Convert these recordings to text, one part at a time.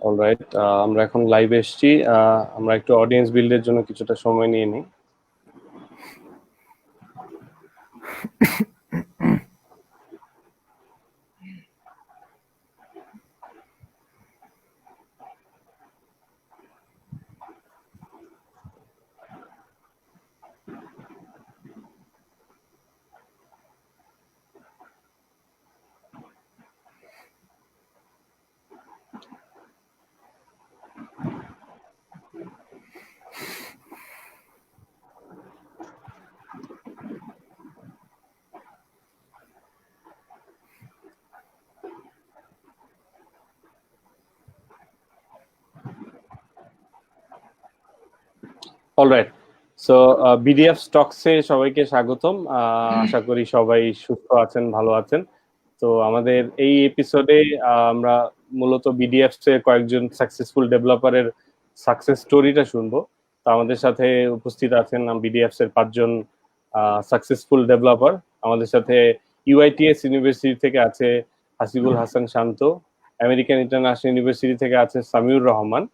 Alright, আমরা এখন live এসেছি। আমরা একটু অডিয়েন্স বিল্ডের জন্য কিছুটা সময় নিয়ে নিই। অলরাইট, সো বিডিএফ স্টকসে সবাইকে স্বাগতম। আশা করি সবাই সুস্থ আছেন, ভালো আছেন। তো আমাদের এই এপিসোডে আমরা মূলত বিডিএফস এর কয়েকজন সাকসেসফুল ডেভেলপারের সাকসেস স্টোরিটা শুনবো। তো আমাদের সাথে উপস্থিত আছেন বিডিএফস এর 5জন সাকসেসফুল ডেভেলপার। আমাদের সাথে ইউআইটিএস ইউনিভার্সিটি থেকে আছে হাসিবুল হাসান শান্ত, আমেরিকান ইন্টারন্যাশনাল ইউনিভার্সিটি থেকে আছে সামিউর রহমান,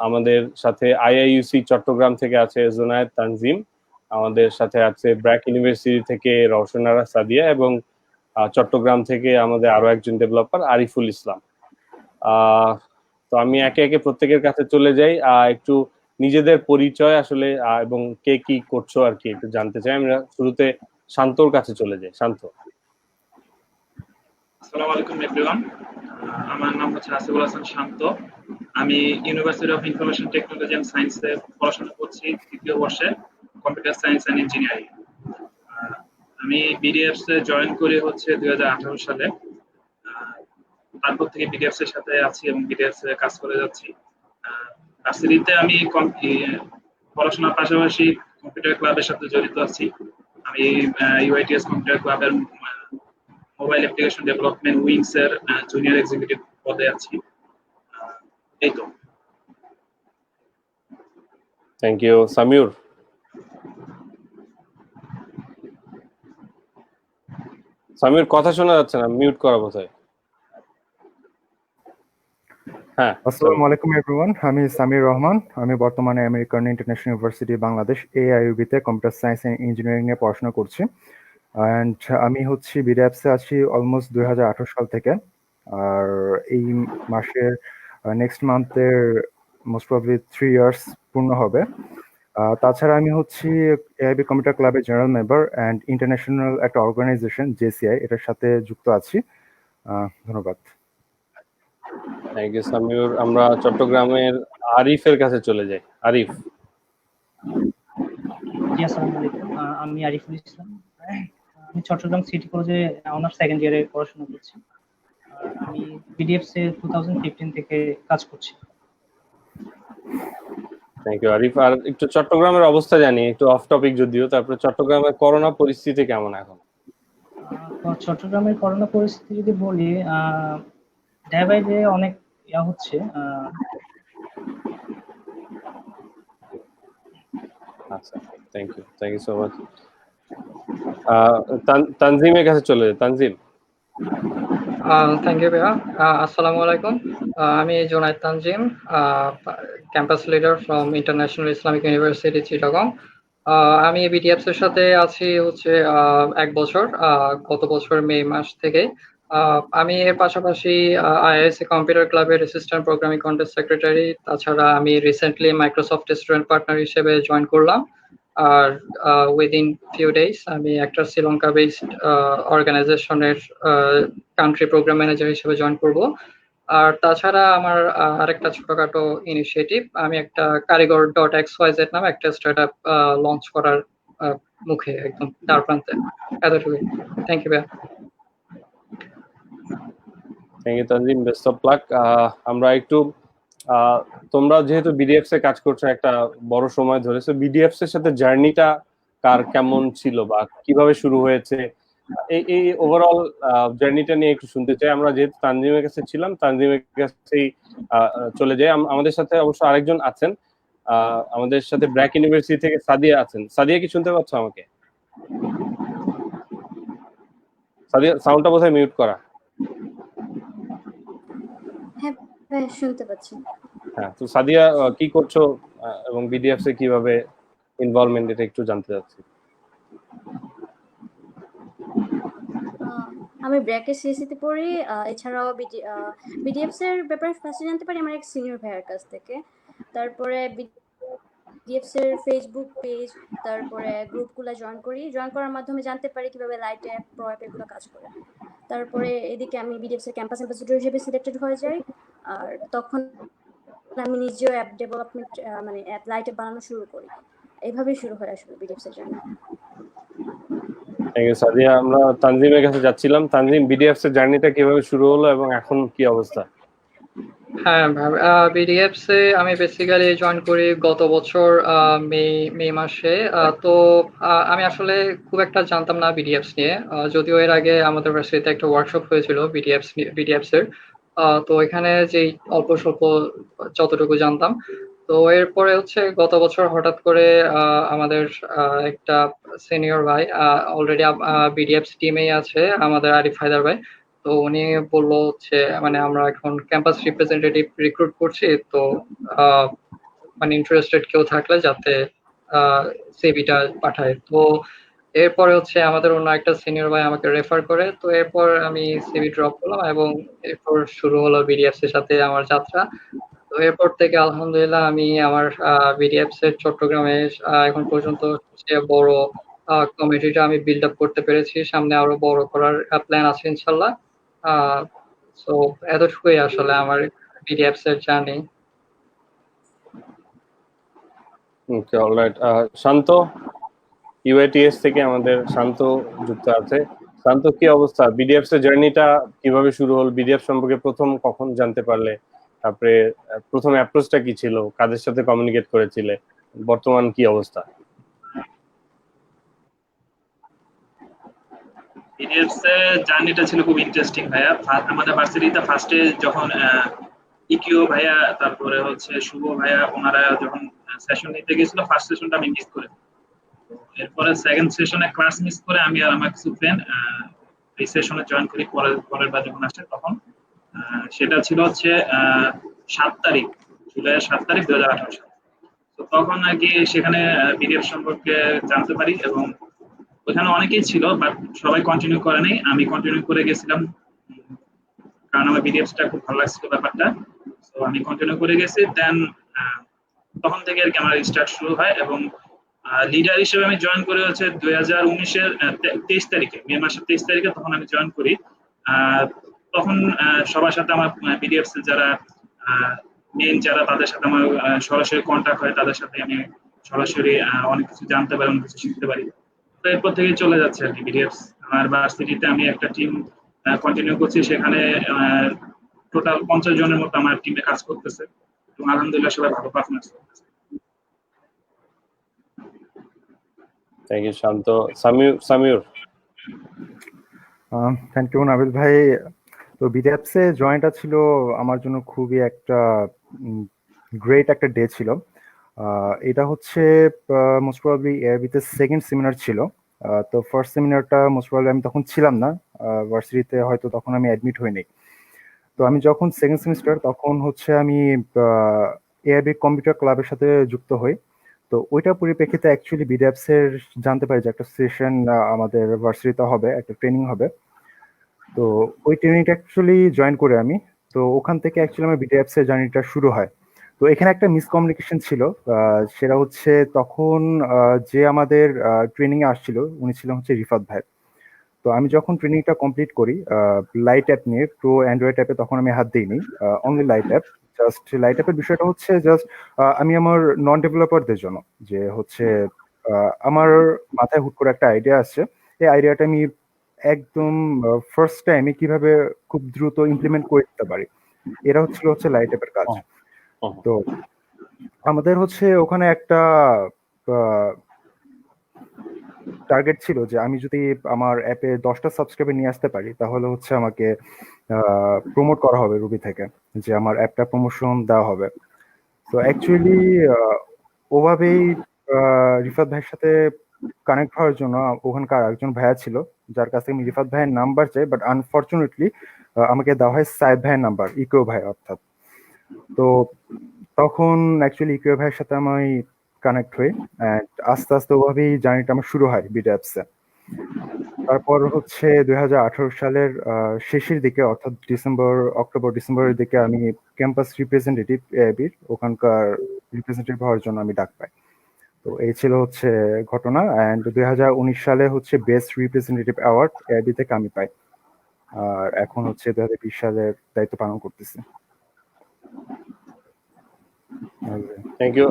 আমাদের সাথে আইআইইউসি চট্টগ্রাম থেকে আছে জোনায়েদ তানজিম, আমাদের সাথে আছে ব্র্যাক ইউনিভার্সিটি থেকে রওশনারা সাদিয়া এবং চট্টগ্রাম থেকে আমাদের আরো একজন ডেভেলপার আরিফুল ইসলাম। তো আমি একে একে প্রত্যেকের কাছে চলে যাই, একটু নিজেদের পরিচয় আসলে এবং কে কি করছো আর কি একটু জানতে চাই। আমরা শুরুতে শান্তর কাছে চলে যাই। শান্ত। আসসালামু আলাইকুম এভরিওয়ান, আমার নাম হচ্ছে হাসিবুল হাসান শান্ত। আমি university of information technology and সায়েন্সে পড়াশোনা করছি, তৃতীয় বর্ষে কম্পিউটার সায়েন্স এন্ড ইঞ্জিনিয়ারিং। আমি বিডিএফস এ জয়েন করি হচ্ছে 2018 সালে। তারপর থেকে বিডিএফস এর সাথে আছি এবং বিডিএফস এ কাজ করে যাচ্ছি। ভার্সিটিতে আমি পড়াশোনার পাশাপাশি কম্পিউটার ক্লাবের সাথে জড়িত আছি। আমি ইউআইটিএস কম্পিউটার ক্লাবের মোবাইল অ্যাপ্লিকেশন ডেভেলপমেন্ট উইংস এর জুনিয়র এক্সিকিউটিভ পদে আছি। এই তো। Thank you. সামিউর। সামিউর কথা শোনা যাচ্ছে না, মিউট করা বোধহয়। হ্যাঁ, আসসালামু আলাইকুম এভরিওয়ান, আমি সামির রহমান। আমি বর্তমানে American international university Bangladesh AIUB তে কম্পিউটার সায়েন্স এন্ড ইঞ্জিনিয়ারিং নিয়ে পড়াশোনা করছি। অ্যান্ড আমি হচ্ছি বিডিএফস এ আছি অলমোস্ট 2018 সাল থেকে। আর এই মাসের নেক্সট মান্থের মোস্ট প্রবলি 3 ইয়ার্স পূর্ণ হবে। তাছাড়া আমি হচ্ছি AIB কম্পিউটার ক্লাবের জেনারেল মেম্বার অ্যান্ড ইন্টারন্যাশনাল একটা অর্গানাইজেশন JCI এটার সাথে যুক্ত আছি। ধন্যবাদ। Thank you Samiur. আমরা চট্টগ্রামের আরিফের কাছে চলে যাই। আরিফ। জি আসসালামু আলাইকুম, আমি আরিফুল ইসলাম। আমি চট্টগ্রাম সিটি কলেজে অনার্স সেকেন্ড ইয়ারে পড়াশোনা করছি। আমি বিডিএফস এ 2015 থেকে কাজ করছি। Thank you Arif. আর একটু চট্টগ্রামের অবস্থা জানি, একটু অফ টপিক যদিও। তারপরে চট্টগ্রামের করোনা পরিস্থিতি কেমন এখন? চট্টগ্রামের করোনা পরিস্থিতি যদি বলি, ডে বাই ডে অনেক হচ্ছে। আচ্ছা, থ্যাংক ইউ সো মাচ। তানজিমের কাছে চলে যাই। তানজিম। থ্যাংক ইউ ভাইয়া। আসসালামু আলাইকুম, আমি Junayed Tanzim, campus leader from international Islamic university Chittagong. আমি বিডিএফস এর সাথে আছি হচ্ছে 1 বছর, গত বছর মে মাস থেকে। আমি এর পাশাপাশি আইআইএসসি কম্পিউটার ক্লাবের অ্যাসিস্ট্যান্ট প্রোগ্রামিং কন্টেস্ট সেক্রেটারি। তাছাড়া আমি রিসেন্টলি মাইক্রোসফট স্টুডেন্ট পার্টনার হিসেবে জয়েন করলাম। আর উইদিন ফিউ ডেজ আমি একটা শ্রীলঙ্কা বেসড অর্গানাইজেশনের কান্ট্রি প্রোগ্রাম ম্যানেজার হিসেবে জয়েন করব। আর তাছাড়া আমার আরেকটা ছোটখাটো ইনিশিয়েটিভ, আমি একটা কারিগর .xyz নামে একটা স্টার্টআপ লঞ্চ করার মুখে, একদম দ্বার প্রান্তে। এতটুকুই। থ্যাংক ইউ ভাইয়া। Thank you Tanzim, best of luck. আমরা একটু তোমরা যেহেতু বিডিএফস এ কাজ করছো একটা বড় সময় ধরে, সো বিডিএফস এর সাথে জার্নিটা কার কেমন ছিল বা কিভাবে শুরু হয়েছে, এই ওভারঅল জার্নিটা নিয়ে একটু শুনতে চাই। আমরা যেহেতু তানজিমের কাছে ছিলাম, তানজিমের কাছেই চলে যাই। আমাদের সাথে অবশ্য আরেকজন আছেন, আমাদের সাথে ব্র্যাক ইউনিভার্সিটি থেকে সাদিয়া আছেন। সাদিয়া কি শুনতে পাচ্ছ আমাকে? সাদিয়া সাউন্ডটা বোধহয় মিউট করা। হ্যাঁ হ্যাঁ, শুনতে পাচ্ছি। হ্যাঁ, তো সাদিয়া কি করছো এবং বিডিএফ এ কিভাবে ইনভলভমেন্ট এটা একটু জানতে চাচ্ছি। আমি ব্র্যাকের সিএসসিতে পড়ি। এছাড়াও বিডিএফস এর ব্যাপারে ফার্স্টে জানতে পারি আমার এক সিনিয়র ভাইয়ের কাছ থেকে। তারপরে বিডিএফস এর ফেসবুক পেজ, তারপরে গ্রুপগুলো জয়েন করার মাধ্যমে জানতে পারি কিভাবে লাইট অ্যাপ, প্রো অ্যাপ এগুলো কাজ করে। তারপরে এদিকে আমি বিডিএফস এর ক্যাম্পাস অ্যাম্বাসেডর হিসেবে সিলেক্টেড হয়ে যাই। আর তখন আমি নিজেও অ্যাপ ডেভেলপমেন্ট মানে অ্যাপ লাইট অ্যাপ বানানো শুরু করি। এইভাবেই শুরু হয় আসলে বিডিএফস এর জার্নি। Thank you Sadia. আমরা তানজিমের কাছে যাচ্ছিলাম। তানজিম, বিডিএফ এর জার্নিটা কিভাবে শুরু হলো এবং এখন কি অবস্থা? হ্যাঁ, বিডিএফস এ আমি বেসিক্যালি জয়েন করি গত বছর মে মাসে। তো আমি আসলে খুব একটা জানতাম না বিডিএফস নিয়ে। যদিও এর আগে আমাদের ভার্সিটিতে একটা ওয়ার্কশপ হয়েছিল বিডিএফস এর। তো এখানে যেই অল্প স্বল্প যতটুকু জানতাম, তো এরপরে হচ্ছে গত বছর হঠাৎ করে আমাদের একটা সিনিয়র ভাই অলরেডি বিডিএফস টিমেই আছে, আমাদের আরিফ হায়দার ভাই। তো উনি বললো হচ্ছে মানে আমরা এখন ক্যাম্পাস রিপ্রেজেন্টেটিভ রিক্রুট করছি, তো মানে ইন্টারেস্টেড কেউ থাকলে যাতে সিভিটা পাঠায়। তো এরপরে হচ্ছে আমাদের অন্য একটা সিনিয়র ভাই আমাকে রেফার করে, তো এরপর আমি সিভি ড্রপ করলাম এবং এরপর শুরু হলো বিডিএফস এর সাথে আমার যাত্রা। তো এরপর থেকে আলহামদুলিল্লাহ আমি আমার বিডিএফস এর চট্টগ্রামে এখন পর্যন্ত সবচেয়ে বড় কমিটিটা আমি বিল্ড আপ করতে পেরেছি। সামনে আরো বড় করার প্ল্যান আছে ইনশাল্লাহ। সো এতটুকুই আসলে আমার বিডিএফস এর জার্নি। ওকে, অলরাইট। শান্ত, ইউআইটিএস থেকে আমাদের শান্ত যুক্ত আছে। শান্ত, কি অবস্থা? বিডিএফ এর জার্নিটা কিভাবে শুরু হলো? বিডিএফ সম্পর্কে প্রথম কখন জানতে পারলে? তারপরে প্রথম অ্যাপ্রোচটা কি ছিল? কাদের সাথে কমিউনিকেট করেছিলে? বর্তমান কি অবস্থা? বিডিএফস এর জার্নিটা ছিল খুব ইন্টারেস্টিং ভাইয়া। আমাদের ভার্সিটিতে ফার্স্টে যখন ইকিও ভাইয়া, তারপরে হচ্ছে শুভ ভাইয়া, ওনারা যখন সেশন নিতে গেছিল, ফার্স্ট সেশনটা আমি মিস করে, এরপরে সেকেন্ড সেশনে ক্লাস মিস করে আমি আর আমার কিছু ফ্রেন্ড এই সেশনে জয়েন করি। পরের বার যখন আসে তখন সেটা ছিল হচ্ছে 7 তারিখ, জুলাইয়ের 7 তারিখ 2018 সাল। তো তখন আর কি সেখানে বিডিএফ সম্পর্কে জানতে পারি এবং ওখানে অনেকেই ছিল, বাট সবাই কন্টিনিউ করে নাই, আমি কন্টিনিউ করে গেছিলাম কারণ আমার বিডিএফটা খুব ভালো লাগছিল ব্যাপারটা। তো আমি কন্টিনিউ করে গেছি। দেন তখন থেকে আর কি আমার স্টার্ট শুরু হয় এবং লিডার হিসেবে আমি জয়েন করি হচ্ছে 2019-এর 23 তারিখে, মে মাসের 23 তারিখে তখন আমি জয়েন করি। তখন সবার সাথে আমার বিডিএফস যারা মেইন যারা, তাদের সাথে আমার সরাসরি কন্ট্যাক্ট হয়, তাদের সাথে আমি সরাসরি অনেক কিছু জানতে পারি, অনেক কিছু শিখতে পারি। তো এরপর থেকে চলে যাচ্ছে আর কি বিডিএফস। আমার ভার্সিটিতে আমি একটা টিম কন্টিনিউ করছি, সেখানে টোটাল 50 জনের মতো আমার টিমে কাজ করতেছে এবং আলহামদুলিল্লাহ সবাই ভালো পারফরমেন্স করতেছে। Thank you Shanto. Samiur. Thank you Nabil ভাই। তো বিডিএফসে জয়েনটা ছিল আমার জন্য খুবই একটা গ্রেট একটা ডে ছিল। এটা হচ্ছে মোস্ট প্রবাবলি এআরবিতে সেকেন্ড সেমিনার ছিল। তো ফার্স্ট সেমিনারটা মোস্ট প্রবাবলি আমি তখন ছিলাম না ভার্সিটিতে, হয়তো তখন আমি অ্যাডমিট হইনি। তো আমি যখন সেকেন্ড সেমিস্টার, তখন হচ্ছে আমি এআরবি কম্পিউটার ক্লাবের সাথে যুক্ত হই। তো ওইটা পরিপ্রেক্ষিতে অ্যাকচুয়ালি বিডিএফস এর জানতে পারি যে একটা সেশন আমাদের ভার্সিটিতে হবে, একটা ট্রেনিং হবে। তো ওই ট্রেনিংটা অ্যাকচুয়ালি জয়েন করে আমি, তো ওখান থেকে অ্যাকচুয়ালি আমার বিডিএফস এর জার্নিটা শুরু হয়। তো এখানে একটা মিসকমিউনিকেশন ছিল, সেটা হচ্ছে তখন যে আমাদের ট্রেনিং এ আসছিল উনি ছিলেন হচ্ছে রিফাত ভাই। তো আমি যখন ট্রেনিংটা কমপ্লিট করি লাইট অ্যাপ নিয়ে, প্রো অ্যান্ড্রয়েড অ্যাপে তখন আমি হাত দিইনি, only light app. Just light অ্যাপের বিষয়টা হচ্ছে জাস্ট আমি আমার নন ডেভেলপারদের জন্য, যে হচ্ছে আমার মাথায় হুট করে একটা আইডিয়া আসছে, এই আইডিয়াটা আমি একদম ফার্স্ট টাইমে কিভাবে খুব দ্রুত ইমপ্লিমেন্ট করে দিতে পারি, এটা হচ্ছে লাইট অ্যাপের কাজ। তো আমাদের হচ্ছে ওখানে একটা টার্গেট ছিল যে আমি যদি আমার অ্যাপে 10টা সাবস্ক্রাইবার নিয়ে আসতে পারি, তাহলে হচ্ছে আমাকে প্রমোট করা হবে রুবি থেকে, যে আমার অ্যাপটা প্রমোশন দেওয়া হবে। তো অ্যাকচুয়ালি ওভাবেই রিফাত ভাইয়ের সাথে কানেক্ট হওয়ার জন্য ওখানকার একজন ভাইয়া ছিল, যার কাছে আমি রিফাত ভাইয়ের নাম্বার চাই, বাট আনফর্চুনেটলি আমাকে দেওয়া হয় সাইদ ভাইয়ের নাম্বার, ইকো ভাই অর্থাৎ। তো তখন অ্যাকচুয়ালি ইকরিয়া ভাইয়ের সাথে আমি কানেক্ট হই, অ্যান্ড আস্তে আস্তে ওভাবেই জার্নিটা আমার শুরু হয় বিডি অ্যাপসে। তারপর হচ্ছে 2018 সালের শেষের দিকে, অর্থাৎ অক্টোবর ডিসেম্বরের দিকে আমি ক্যাম্পাস রিপ্রেজেন্টেটিভ এআইবির ওখানকার রিপ্রেজেন্টেটিভ হওয়ার জন্য আমি ডাক পাই। তো এই ছিল হচ্ছে ঘটনা। অ্যান্ড 2019 সালে হচ্ছে বেস্ট রিপ্রেজেন্টেটিভ অ্যাওয়ার্ড এআইবি থেকে আমি পাই। আর এখন হচ্ছে 2020 সালের দায়িত্ব পালন করতেছি। Thank you.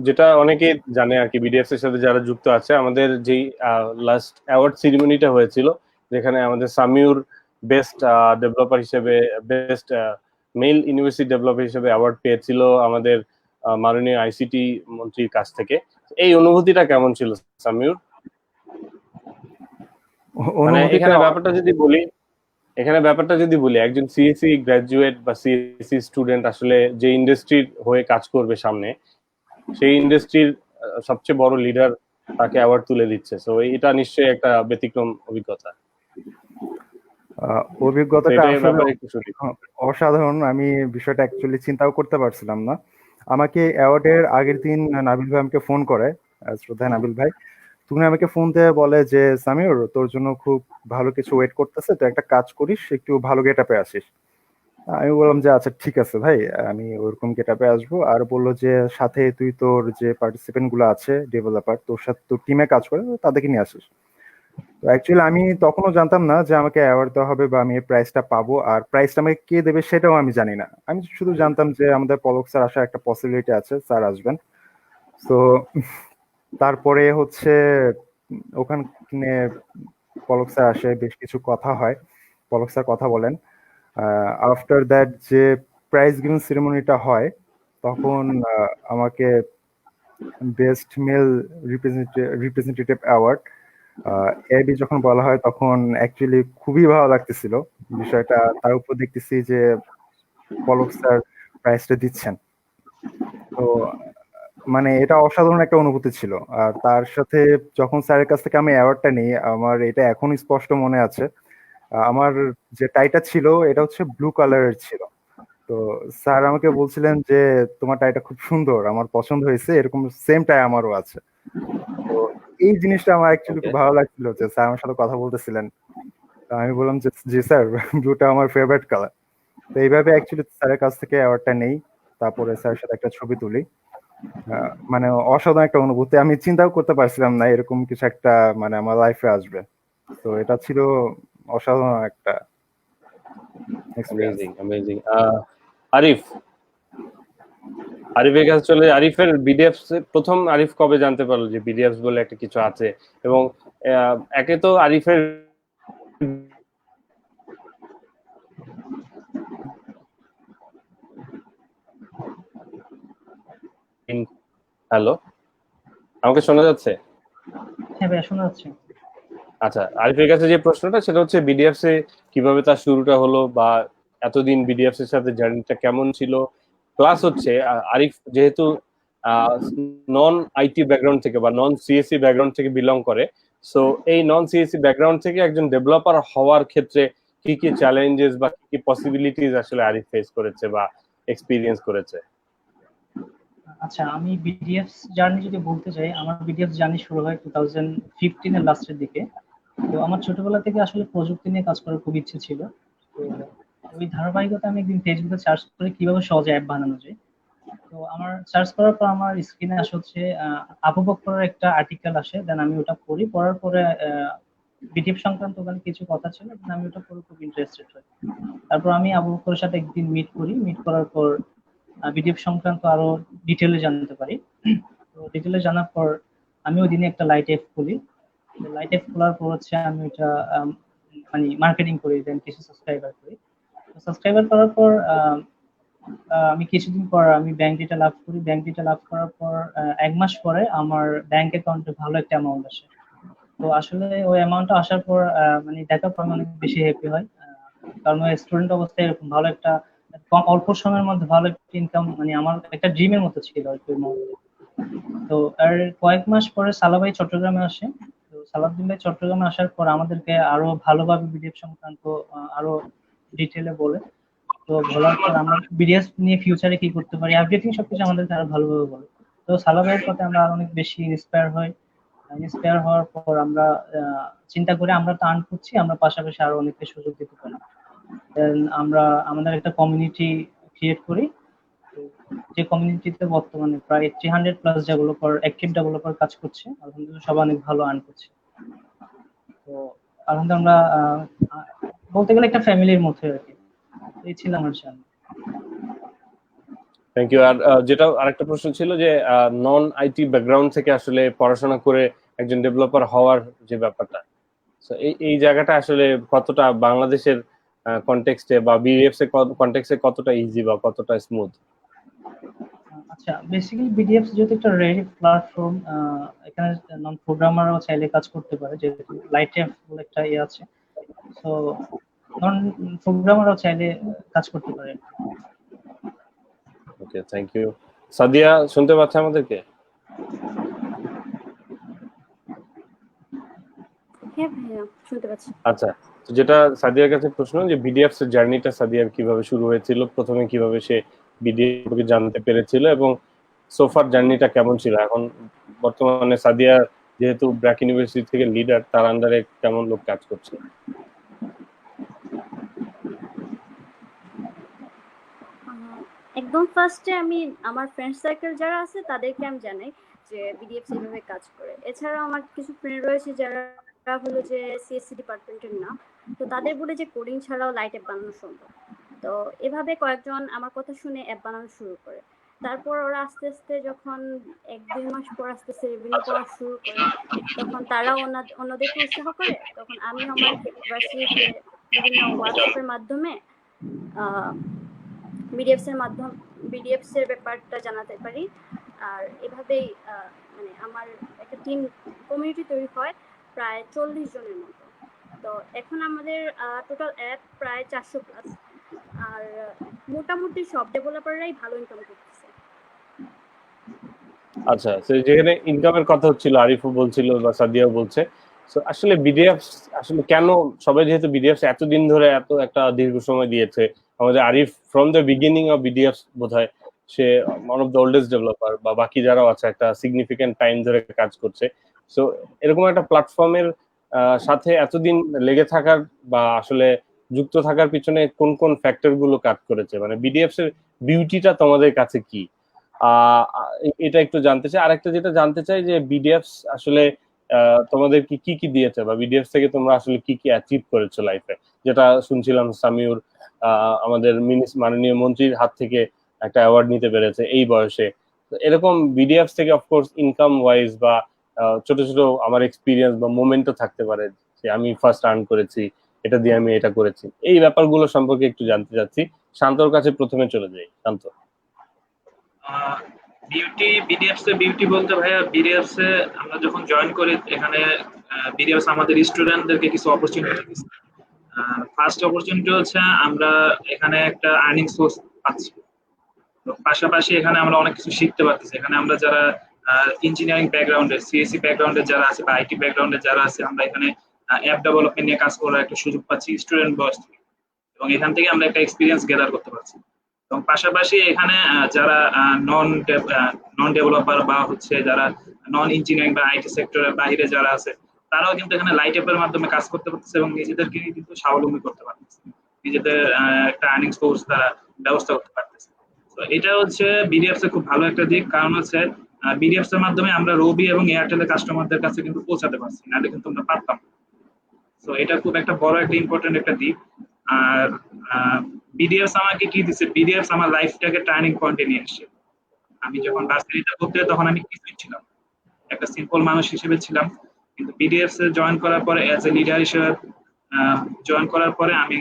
যেটা অনেকেই জানে আর কি, বিডিএফ এর সাথে যারা যুক্ত আছে, আমাদের যেই লাস্ট অ্যাওয়ার্ড সেরিমনিটা হয়েছিল, যেখানে আমাদের সামিউর বেস্ট ডেভেলপার হিসেবে, বেস্ট মেল ইউনিভার্সিটি ডেভেলপার হিসেবে অ্যাওয়ার্ড পেয়েছিল আমাদের মাননীয় আইসিটি মন্ত্রীর কাছ থেকে। এই অনুভূতিটা কেমন ছিল সামিউর? মানে এখানে ব্যাপারটা যদি বলি, একজন সিএসসি গ্রাজুয়েট বা সিএসসি স্টুডেন্ট আসলে যে ইন্ডাস্ট্রির হয়ে কাজ করবে সামনে, সেই ইন্ডাস্ট্রির সবচেয়ে বড় লিডার তাকে অ্যাওয়ার্ড তুলে দিচ্ছে, তো এটা নিশ্চয়ই একটা ব্যতিক্রম অভিজ্ঞতা। অভিজ্ঞতাটা অসাধারণ। আমি বিষয়টা অ্যাকচুয়ালি চিন্তাও করতে পারছিলাম না। আমাকে অ্যাওয়ার্ডের আগের দিন নাবিল ভাই আমাকে ফোন করে, শ্রদ্ধা নাবিল ভাই, তুমি আমাকে ফোন দিয়ে বলে যে সামিউর, তোর জন্য খুব ভালো কিছু ওয়েট করতেছে, তো একটা কাজ করিস, একটু ভালো গেটআপে আসিস। আমি বললাম যে আচ্ছা ঠিক আছে ভাই, আমি ওরকম গেটআপে আসবো। আর বললো যে সাথে তুই তোর যে পার্টিসিপেন্ট গুলো আছে ডেভেলপার, তোর সাথে তোর টিমে কাজ করে, তাদেরকে নিয়ে আসিস। তো অ্যাকচুয়ালি আমি তখনও জানতাম না যে আমাকে অ্যাওয়ার্ড দেওয়া হবে বা আমি এই প্রাইজটা পাবো, আর প্রাইজটা আমাকে কে দেবে সেটাও আমি জানি না। আমি শুধু জানতাম যে আমাদের পলক স্যার আসার একটা পসিবিলিটি আছে, স্যার আসবেন। তো তারপরে হচ্ছে ওখানে পলক স্যার আসে, বেশ কিছু কথা হয়, পলক স্যার কথা বলেন। আফটার দ্যাট যে প্রাইজ গিভিং সেরেমনিটা হয়, তখন আমাকে best male representative award AB যখন বলা হয়, তখন অ্যাকচুয়ালি খুবই ভালো লাগতেছিল বিষয়টা। তার উপর দেখতেছি যে পলক স্যার প্রাইজটা দিচ্ছেন, তো মানে এটা অসাধারণ একটা অনুভূতি ছিল। আর তার সাথে যখন স্যারের কাছ থেকে আমি অ্যাওয়ার্ডটা নিই, আমার এটা এখন স্পষ্ট মনে আছে। আমার যে টাইটা ছিল এটা হচ্ছে ব্লু কালারের ছিল। তো স্যার আমাকে বলছিলেন যে তোমার টাইটা খুব সুন্দর, আমার পছন্দ হয়েছে, এরকম সেম টাই আমারও আছে। তো এই জিনিসটা আমার অ্যাকচুয়ালি খুব ভালো লাগছিল যে স্যার আমার সাথে কথা বলতেছিলেন। আমি বললাম যে জি স্যার, ব্লুটা আমার ফেভারিট কালার। তো এইভাবে অ্যাকচুয়ালি স্যারের কাছ থেকে অ্যাওয়ার্ডটা নেই, তারপরে স্যারের সাথে একটা ছবি তুলি। মানে অসাধারণ একটা অনুভূতি। আমি চিন্তাও করতে পারছিলাম না এরকম কিছু একটা মানে আমার লাইফে আসবে। তো এটা ছিল অসাধারণ একটা এক্সপেরিয়েন্স। অ্যামেজিং। আরিফের কাছে চলে। আরিফের বিডিএফ প্রথম আরিফ কবে জানতে পারলো যে বিডিএফ বলে একটা কিছু আছে? এবং একে তো আরিফের হ্যালো, আমাকে শোনা যাচ্ছে? হ্যাঁ ভাই, শোনা যাচ্ছে। আচ্ছা, আরিফের কাছে যে প্রশ্নটা, সেটা হচ্ছে বিডিএফ এ কিভাবে তার শুরুটা হলো, বা এতদিন বিডিএফ এর সাথে জার্নিটা কেমন ছিল। প্লাস হচ্ছে আরিফ যেহেতু নন আইটি ব্যাকগ্রাউন্ড থেকে বা নন সিএসসি ব্যাকগ্রাউন্ড থেকে বিলং করে, সো এই নন সিএসসি ব্যাকগ্রাউন্ড থেকে একজন ডেভেলপার হওয়ার ক্ষেত্রে কি কি চ্যালেঞ্জেস বা কি কি পসিবিলিটিস আসলে আরিফ ফেস করেছে বা এক্সপিরিয়েন্স করেছে? আচ্ছা, আমি বিডিএফ জার্নি যদি বলতে চাই, আমার বিডিএফ জার্নি শুরু হয় 2015 এর লাস্টের দিকে। তো আমার ছোটবেলা থেকে আসলে প্রযুক্তি নিয়ে কাজ করার খুব ইচ্ছে ছিল। তো ওই ধারাবাহিকতা আমি একদিন ফেসবুকে সার্চ করে কিভাবে সহজে অ্যাপ বানানো যায়। তো আমার সার্চ করার পর আমার স্ক্রিনে আসে হচ্ছে আবু বকরের একটা আর্টিকেল আসে, দেন আমি ওটা পড়ি। পড়ার পরে বিডিএফ সংক্রান্ত ওখানে কিছু কথা ছিল, দেন আমি ওটা পড়ে খুব ইন্টারেস্টেড হই। তারপর আমি আবু বকরের সাথে একদিন মিট করি। মিট করার পর বিডিএফ সংক্রান্ত আরো ডিটেলে জানতে পারি। তো ডিটেলে জানার পর আমি ওই দিনে একটা লাইট অ্যাপ খুলি। লাইট অ্যাপ খোলার পর হচ্ছে আমি ওটা মানে মার্কেটিং করি, দেন কিছু সাবস্ক্রাইবার করি। সাবস্ক্রাইবার করার পর আমি কিছুদিন পর আমি ব্যাংক ডিটেল লাভ করি। ব্যাংক ডিটেল লাভ করার পর 1 মাস পরে আমার ব্যাংক অ্যাকাউন্টে ভালো একটা অ্যামাউন্ট আসে। তো আসলে ওই অ্যামাউন্টটা আসার পর মানে দেখার পর অনেক বেশি হ্যাপি হয়। কারণ ওই স্টুডেন্ট অবস্থায় এরকম ভালো একটা অল্প সময়ের মধ্যে ভালো একটা ইনকাম মানে আমার একটা ড্রিমের মতো ছিল আর কি। তো আর কয়েক মাস পরে সালাহ ভাই চট্টগ্রামে আসে। তো সালাউদ্দিন ভাই চট্টগ্রামে আসার পর আমাদেরকে আরো ভালোভাবে বিডিএফ সংক্রান্ত আরো ডিটেলে বলে। তো বলার পর আমরা বিডিএস নিয়ে ফিউচারে কি করতে পারি এভরিথিং সবকিছু আমাদেরকে আরো ভালোভাবে বলে। তো সালা ভাইয়ের সাথে আমরা আরো অনেক বেশি ইন্সপায়ার হই। ইন্সপায়ার হওয়ার পর আমরা চিন্তা করি আমরা তো আর্ন করছি, আমরা পাশাপাশি আরো অনেককে সুযোগ দিতে পারি। দেন আমরা আমাদের একটা কমিউনিটি ক্রিয়েট করি, যে কমিউনিটিতে বর্তমানে প্রায় 300+ ডেভেলপার, অ্যাক্টিভ ডেভেলপার কাজ করছে। আলহামদুলিল্লাহ সবাই অনেক ভালো আর্ন করছে। তো আলহামদুলিল্লাহ আমরা বলতে গেলে একটা ফ্যামিলির মতো আর কি। এই ছিল আমার জার্নি। Thank you. আর যেটা আরেকটা প্রশ্ন ছিল যে নন আইটি ব্যাকগ্রাউন্ড থেকে আসলে পড়াশোনা করে একজন ডেভেলপার হওয়ার যে ব্যাপারটা, তো এই জায়গাটা আসলে কতটা বাংলাদেশের কনটেক্সটে বা বিডিএফস এর কনটেক্সটে কতটা ইজি বা কতটা স্মুথ? আচ্ছা, বেসিক্যালি বিডিএফ যেহেতু একটা রেডি প্ল্যাটফর্ম, এখানে নন প্রোগ্রামারও চাইলে কাজ করতে পারে, যেহেতু লাইটএফ বলে একটা ইয়ে আছে। সো নন প্রোগ্রামারও চাইলে কাজ করতে পারে। ওকে, থ্যাংক ইউ। সাদিয়া শুনতে পাচ্ছে আমাদেরকে? হ্যাঁ ভাইয়া, শুনতে পাচ্ছি। আচ্ছা, তো যেটা সাদিয়ার কাছে প্রশ্ন যে বিডিএফস এর জার্নিটা সাদিয়ার কিভাবে শুরু হয়েছিল, প্রথমে কিভাবে সে বিডিএফ কে জানতে পেরেছিল এবং সোফার জার্নিটা কেমন ছিল, এখন বর্তমানে সাদিয়া যেহেতু ব্র্যাক ইউনিভার্সিটি থেকে লিডার, তার আন্ডারে কেমন লোক কাজ করছে? একদম ফার্স্টে আমি আমার ফ্রেন্ড সার্কেল যারা আছে তাদেরকে আমি জানাই যে বিডিএফ এইভাবে কাজ করে। এছাড়াও আমার কিছু ফ্রেন্ড রয়েছে যারা হলো যে সিএসসি ডিপার্টমেন্টের না, তো তাদের বলে যে কোডিং ছাড়াও লাইট অ্যাপ বানানো সম্ভব। তো এভাবে কয়েকজন আমার কথা শুনে অ্যাপ বানানো শুরু করে। তারপর ওরা আস্তে আস্তে যখন 1-2 মাস পর আস্তে আস্তে রেভিনিউ পাওয়া শুরু করে, তখন তারাও অন্যদেরকে উৎসাহ করে। তখন আমি আমার ভার্সিটিতে বিভিন্ন ওয়ার্কশপের মাধ্যমে বিডিএফস এর ব্যাপারটা জানাতে পারি। আর এভাবেই মানে আমার একটা টিম কমিউনিটি তৈরি হয় প্রায় 40 জনের মতো। তো এখন আমাদের টোটাল অ্যাপ প্রায় 400+। আর মোটামুটি সব ডেভেলপাররাই ভালো ইনকাম করতেছে। আচ্ছা, তো যেখানে ইনকামের কথা হচ্ছিল, আরিফও বলছিল বা সাদিয়াও বলছে, তো আসলে বিডিএফ আসলে কেন সবাই, যেহেতু বিডিএফ এতদিন ধরে এত একটা দীর্ঘ সময় দিয়েছে, আমাদের Arif from the beginning of BDF বোধহয় সে one of the oldest developer, বা বাকি যারাও আছে একটা সিগনিফিকেন্ট টাইম ধরে কাজ করছে। সো এরকম একটা প্ল্যাটফর্মের সাথে এতদিন লেগে থাকার বা আসলে যুক্ত থাকার পিছনে কোন কোন ফ্যাক্টর গুলো কাজ করেছে, মানে বিডিএফ এর বিউটিটা তোমাদের কাছে কি, এটা একটু জানতে চাই। আরেকটা যেটা জানতে চাই যে বিডিএফস আসলে তোমাদের কি কি দিয়েছে, বা বিডিএফস থেকে তোমরা আসলে কি কি অ্যাচিভ করেছো লাইফে, যেটা শুনছিলাম সামিউর আমাদের মাননীয় মন্ত্রীর হাত থেকে একটা অ্যাওয়ার্ড নিতে পেরেছে এই বয়সে। এরকম বিডিএফস থেকে অফকোর্স ইনকাম ওয়াইজ বা ছোট ছোট আমার এক্সপিরিয়েন্স বা মোমেন্টও থাকতে পারে যে আমি ফার্স্ট আর্ন করেছি, এটা দিয়ে আমি এটা করেছি, এই ব্যাপারগুলো সম্পর্কে একটু জানতে চাচ্ছি। শান্তর কাছে প্রথমে চলে যাই। শান্ত। বিডিএফস এর বিউটি বলতে ভাইয়া, বিডিএফস এ আমরা যখন জয়েন করি, এখানে বিডিএফস আমাদের স্টুডেন্টদেরকে কিছু অপরচুনিটি দিচ্ছে। ফার্স্ট অপরচুনিটি হচ্ছে আমরা এখানে একটা আর্নিং সোর্স পাচ্ছি। তো পাশাপাশি এখানে আমরা অনেক কিছু শিখতে পারতেছি। এখানে আমরা যারা ইঞ্জিনিয়ারিং ব্যাকগ্রাউন্ডে, সিএসসি ব্যাকগ্রাউন্ডে যারা আছে বা আইটি ব্যাকগ্রাউন্ডে যারা আছে, আমরা এখানে অ্যাপ ডেভেলপমেন্ট নিয়ে কাজ করার একটা সুযোগ পাচ্ছি স্টুডেন্ট বয়স থেকে, এবং এখান থেকে আমরা একটা এক্সপিরিয়েন্স গেদার করতে পারছি। এবং পাশাপাশি এখানে যারা নন ডেভেলপার বা হচ্ছে যারা নন ইঞ্জিনিয়ারিং বা আইটি সেক্টরের বাইরে যারা আছে, তারাও কিন্তু এখানে লাইট অ্যাপের মাধ্যমে কাজ করতে পারতেছে এবং নিজেদেরকে কিন্তু স্বাবলম্বী করতে পারতেছে, নিজেদের একটা আর্নিং সোর্স তারা ব্যবস্থা করতে পারতেছে। তো এটা হচ্ছে বিডিএফস এর খুব ভালো একটা দিক, কারণ হচ্ছে বিডিএফস এর মাধ্যমে আমরা রবি এবং এয়ারটেলের কাস্টমারদের কাছে কিন্তু পৌঁছাতে পারছি, নাহলে কিন্তু আমরা পারতাম। তো এটা খুব একটা বড় একটা ইম্পর্টেন্ট একটা দিক। আর বিডিএফস আমাকে কি দিচ্ছে, বিডিএফস আমার লাইফটাকে টার্নিং পয়েন্টে নিয়ে আসছে। আমি যখন ভার্সিটিতে ভর্তি হই তখন আমি কিছুই ছিলাম, একটা সিম্পল মানুষ হিসেবে ছিলাম, কিন্তু বিডিএফস এ জয়েন করার পরে অ্যাজ এ লিডার হিসেবে জয়েন করার পরে আমি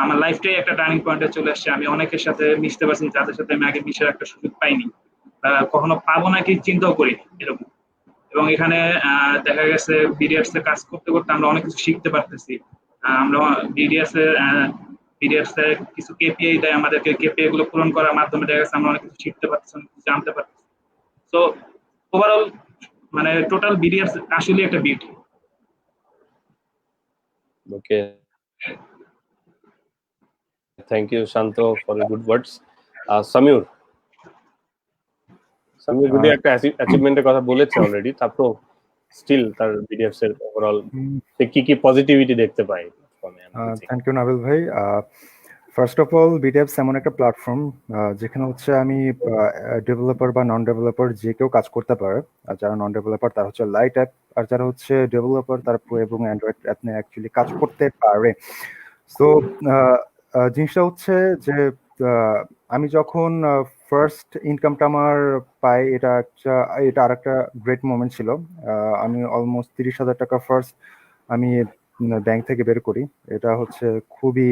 আমার লাইফটাই একটা টার্নিং পয়েন্টে চলে আসছে। আমি অনেকের সাথে মিশতে পারছি যাদের সাথে আমি আগে মিশার একটা সুযোগ পাইনি, কখনো পাবো নাকি চিন্তাও করিনি এরকম। এবং এখানে দেখা গেছে বিডিএফস এ কাজ করতে করতে আমরা অনেক কিছু শিখতে পারতেছি। আমরা বিডিএফস এর কিছু কেপিআই দেয় আমাদেরকে, কেপিআই গুলো পূরণ করার মাধ্যমে দেখা গেছে আমরা অনেক কিছু শিখতে পারতেছি, অনেক কিছু জানতে পারতেছি। তো ওভারঅল মানে টোটাল বিডিএফস আসলে একটা বিউটি। Okay, thank you Shanto for good words. Samiur যদি একটা অ্যাচিভমেন্টের কথা বলেছে অলরেডি, তারপর স্টিল তার বিডিএফ এর ওভারঅল কি কি পজিটিভিটি দেখতে পাই? থ্যাংক ইউ নাবিল ভাই। ফার্স্ট অফ অল বিডিএফস এমন একটা প্ল্যাটফর্ম যেখানে হচ্ছে আমি ডেভেলপার বা নন ডেভেলপার যে কেউ কাজ করতে পারে। আর যারা নন ডেভেলপার তারা হচ্ছে লাইট অ্যাপ, আর যারা হচ্ছে ডেভেলপার তারা প্রো এবং অ্যান্ড্রয়েড অ্যাপ নিয়ে অ্যাকচুয়ালি কাজ করতে পারে। সো জিনিসটা হচ্ছে যে আমি যখন ফার্স্ট ইনকামটা আমার পাই, এটা আর একটা গ্রেট মোমেন্ট ছিল। আমি অলমোস্ট 30,000 টাকা ফার্স্ট আমি ব্যাংক থেকে বের করি। এটা হচ্ছে খুবই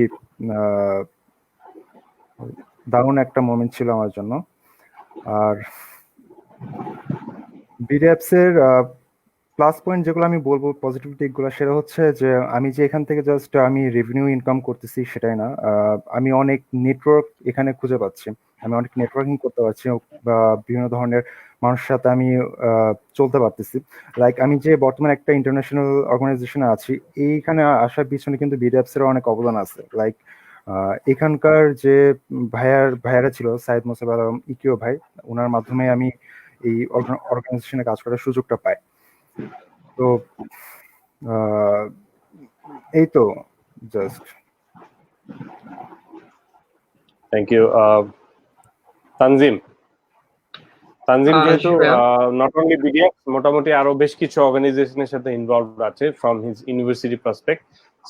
দারুণ একটা মোমেন্ট ছিল আমার জন্য। আর বিডিএফস এর প্লাস পয়েন্ট যেগুলো আমি বলবো পজিটিভ দিকগুলো, সেটা হচ্ছে যে আমি যে এখান থেকে জাস্ট আমি রেভিনিউ ইনকাম করতেছি সেটাই না, আমি অনেক নেটওয়ার্ক এখানে খুঁজে পাচ্ছি। আমি অনেক নেটওয়ার্কিং করতে পারছি বা বিভিন্ন ধরনের মানুষের সাথে আমি চলতে পারতেছি। লাইক আমি যে বর্তমানে একটা ইন্টারন্যাশনাল অর্গানাইজেশনে আছি, এইখানে আসার পিছনে কিন্তু বিডিএফস এর অনেক অবদান আছে। লাইক এখানকার যে ভাইয়ারা ছিল, সাইদ মোসাব আলম ইকিও ভাই, ওনার মাধ্যমে আমি এই অর্গানাইজেশনে কাজ করার সুযোগটা পাই। তো এই তো জাস্ট। Thank you. তানজিম যেহেতু নট অনলি বিডিএফ, মোটামুটি আরো বেশ কিছু অর্গানাইজেশনের সাথে ইনভলভ আছে ফ্রম হিজ ইউনিভার্সিটি পার্সপেক্ট।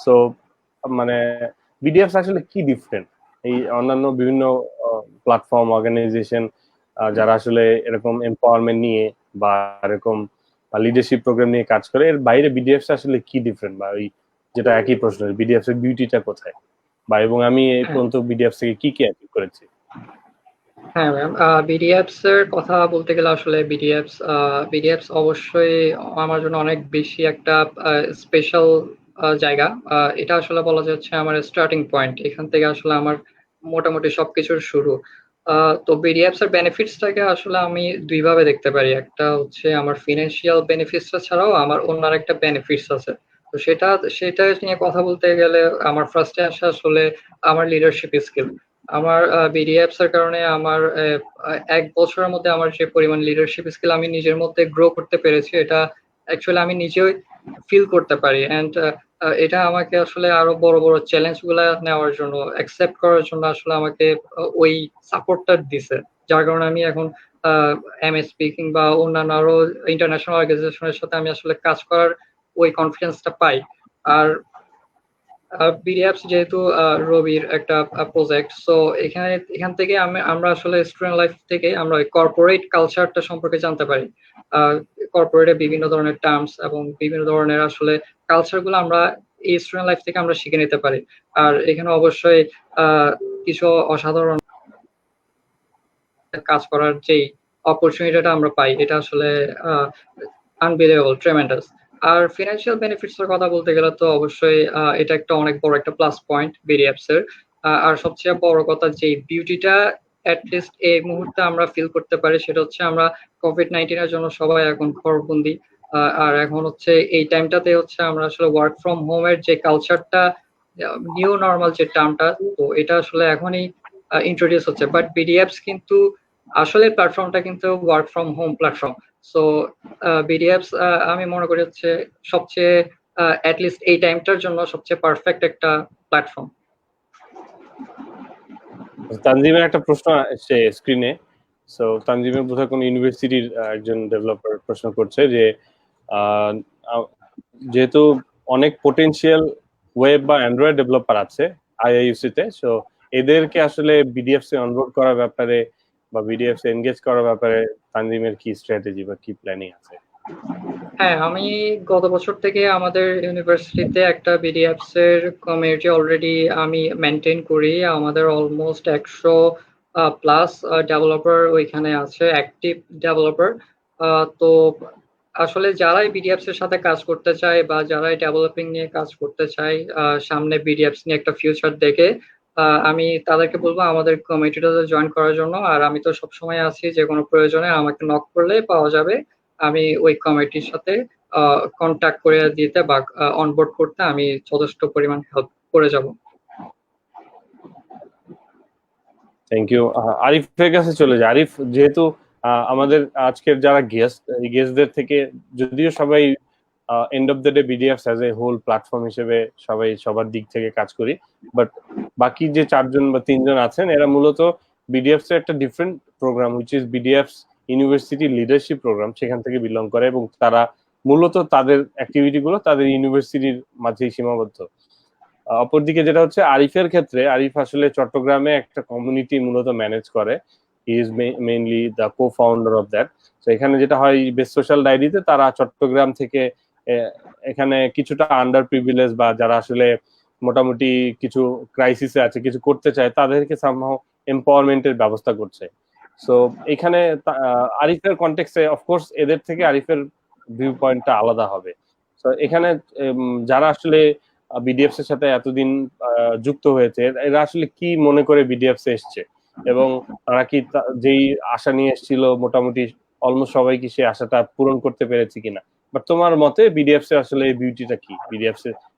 সো মানে বিডিএফ আসলে কি ডিফারেন্ট এই অন্যান্য বিভিন্ন প্ল্যাটফর্ম অর্গানাইজেশন যারা আসলে এরকম এম্পাওয়ারমেন্ট নিয়ে বা এরকম লিডারশিপ প্রোগ্রাম নিয়ে কাজ করে, এর বাইরে বিডিএফ আসলে কি ডিফারেন্ট, বা ওই যেটা একই প্রশ্ন, বিডিএফ এর বিউটিটা কোথায়, বা এবং আমি এই পর্যন্ত বিডিএফ থেকে কি কি অ্যাচিভ করেছি? হ্যাঁ ম্যাম, বিডিএফস এর কথা বলতে গেলে আসলে বিডিএফস অবশ্যই আমার জন্য অনেক বেশি একটা স্পেশাল জায়গা। এটা আসলে বলা যাচ্ছে আমার স্টার্টিং পয়েন্ট, এখান থেকে আসলে আমার মোটামুটি সবকিছুর শুরু। তো বিডিএফস এর বেনিফিটসটাকে আসলে আমি দুইভাবে দেখতে পারি। একটা হচ্ছে আমার ফিনান্সিয়াল বেনিফিটসটা ছাড়াও আমার অন্য একটা বেনিফিটস আছে। তো সেটা নিয়ে কথা বলতে গেলে আমার ফার্স্টে আসে আসলে আমার লিডারশিপ স্কিল। আমার বিডিএফস এর কারণে আমার 1 বছরের মধ্যে আমার যে পরিমাণ লিডারশিপ স্কিল আমি নিজের মধ্যে গ্রো করতে পেরেছি, এটা অ্যাকচুয়ালি আমি নিজেও ফিল করতে পারি। এন্ড এটা আমাকে আসলে আরো বড় বড় চ্যালেঞ্জ গুলা নেওয়ার জন্য, অ্যাকসেপ্ট করার জন্য আসলে আমাকে ওই সাপোর্টটা দিছে, যার কারণে আমি এখন এমএসপি কিংবা অন্যান্য আরো ইন্টারন্যাশনাল অর্গানাইজেশনের সাথে আমি আসলে কাজ করার ওই কনফিডেন্সটা পাই। আর বিডিএফস যেহেতু রবির একটা প্রজেক্ট, সো এখান থেকে আমরা আসলে স্টুডেন্ট লাইফ থেকে আমরা কর্পোরেট কালচারটা সম্পর্কে জানতে পারি। কর্পোরেটে বিভিন্ন ধরনের টার্মস এবং বিভিন্ন ধরনের আসলে কালচারগুলো আমরা এই স্টুডেন্ট লাইফ থেকে আমরা শিখে নিতে পারি। আর এখানে অবশ্যই কিছু অসাধারণ কাজ করার যেই অপরচুনিটিটা আমরা পাই, এটা আসলে আনবিলিভেবল, ট্রেমেন্ডাস। আর ফিনান্সিয়াল বেনিফিটস এর কথা বলতে গেলে তো অবশ্যই এটা একটা অনেক বড় একটা প্লাস পয়েন্ট বিডিএফস এর। আর সবচেয়ে বড় কথা যে বিউটিটা অ্যাটলিস্ট এই মুহূর্তে আমরা ফিল করতে পারি, সেটা হচ্ছে আমরা কোভিড-19 এর জন্য সবাই এখন ঘরবন্দি। আর এখন হচ্ছে এই টাইমটাতে হচ্ছে আমরা আসলে ওয়ার্ক ফ্রম হোম এর যে কালচারটা, নিউ নর্মাল যে টার্মটা, তো এটা আসলে এখনই ইন্ট্রোডিউস হচ্ছে। বাট বিডিএফস কিন্তু আসলে প্ল্যাটফর্মটা কিন্তু work from home platform. So BDFs আমি মনে করি হচ্ছে সবচেয়ে অ্যাটলিস্ট এই টাইমটার জন্য সবচেয়ে পারফেক্ট একটা প্ল্যাটফর্ম। তানজিমের একটা প্রশ্ন আসছে স্ক্রিনে। সো তানজিমের বোধহয় কোন ইউনিভার্সিটির একজন ডেভেলপার প্রশ্ন করছে যে যেহেতু অনেক পোটেনশিয়াল ওয়েব বা অ্যান্ড্রয়েড ডেভেলপার আছে আইআইইউসি তে, সো এদেরকে আসলে বিডিএফ এ অনবোর্ড করার ব্যাপারে বা বিডিএফ এ এনগেজ করার ব্যাপারে তানজিমের কি স্ট্র্যাটেজি বা কি প্ল্যানিং আছে? হ্যাঁ, আমি গত বছর থেকে আমাদের ইউনিভার্সিটিতে একটা বিডিএফস এর কমিউনিটি অলরেডি আমি মেনটেন করি। আমাদের অলমোস্ট 100 প্লাস ডেভেলপার ওইখানে আছে, অ্যাক্টিভ ডেভেলপার। তো আসলে যারাই বিডিএফস এর সাথে কাজ করতে চায় বা যারাই ডেভেলপিং নিয়ে কাজ করতে চায়, সামনে বিডিএফস নিয়ে একটা ফিউচার দেখে, আমি তাদেরকে বলবো আমাদের কমিউনিটিটাতে জয়েন করার জন্য। আর আমি তো সবসময় আছি, যে কোনো প্রয়োজনে আমাকে নক করলে পাওয়া যাবে। আমি ওই কমিটির সাথে কন্ট্যাক্ট করে দিতে বা অনবোর্ড করতে আমি যথেষ্ট পরিমাণ হেল্প করে যাব। Thank you. আরিফের কাছে চলে যায়। আরিফ, যেহেতু আমাদের আজকের যারা গেস্ট, এই গেস্টদের থেকে যদিও সবাই end of the day BDF as a whole platform হিসেবে সবাই সবার দিক থেকে কাজ করি, বাট বাকি যে 4জন বা 3জন আছেন এরা মূলত বিডিএফ এর একটা different program which is BDF university leadership program, সেখান থেকে বিলং করে এবং তারা মূলত তাদের অ্যাক্টিভিটি গুলো তাদের ইউনিভার্সিটির মাঝেই সীমাবদ্ধ। অপরদিকে যেটা হচ্ছে আরিফের ক্ষেত্রে, আরিফ আসলে চট্টগ্রামে একটা কমিউনিটি মূলত ম্যানেজ করে। He is mainly the co founder of that. তো এখানে যেটা হয়, বেস্ট সোশ্যাল ডায়েরিতে তারা চট্টগ্রাম থেকে এখানে কিছুটা আন্ডার প্রিভিলেজ বা যারা আসলে মোটামুটি কিছু ক্রাইসিসে আছে, কিছু করতে চায়, তাদেরকে সামহাও এম্পাওয়ারমেন্টের ব্যবস্থা করছে। সো এখানে আরিফের কনটেক্সটে অফকোর্স এদের থেকে আরিফের ভিউ পয়েন্টটা আলাদা হবে। তো এখানে যারা আসলে বিডিএফ এর সাথে এতদিন যুক্ত হয়েছে, এরা আসলে কি মনে করে বিডিএফ এ এসছে এবং তারা কি যেই আশা নিয়ে এসেছিল মোটামুটি অলমোস্ট সবাই কি সেই আশাটা পূরণ করতে পেরেছে কিনা? বাট তোমার মতে বিডিএফ এর আসলে বিউটিটা কি, বিডিএফ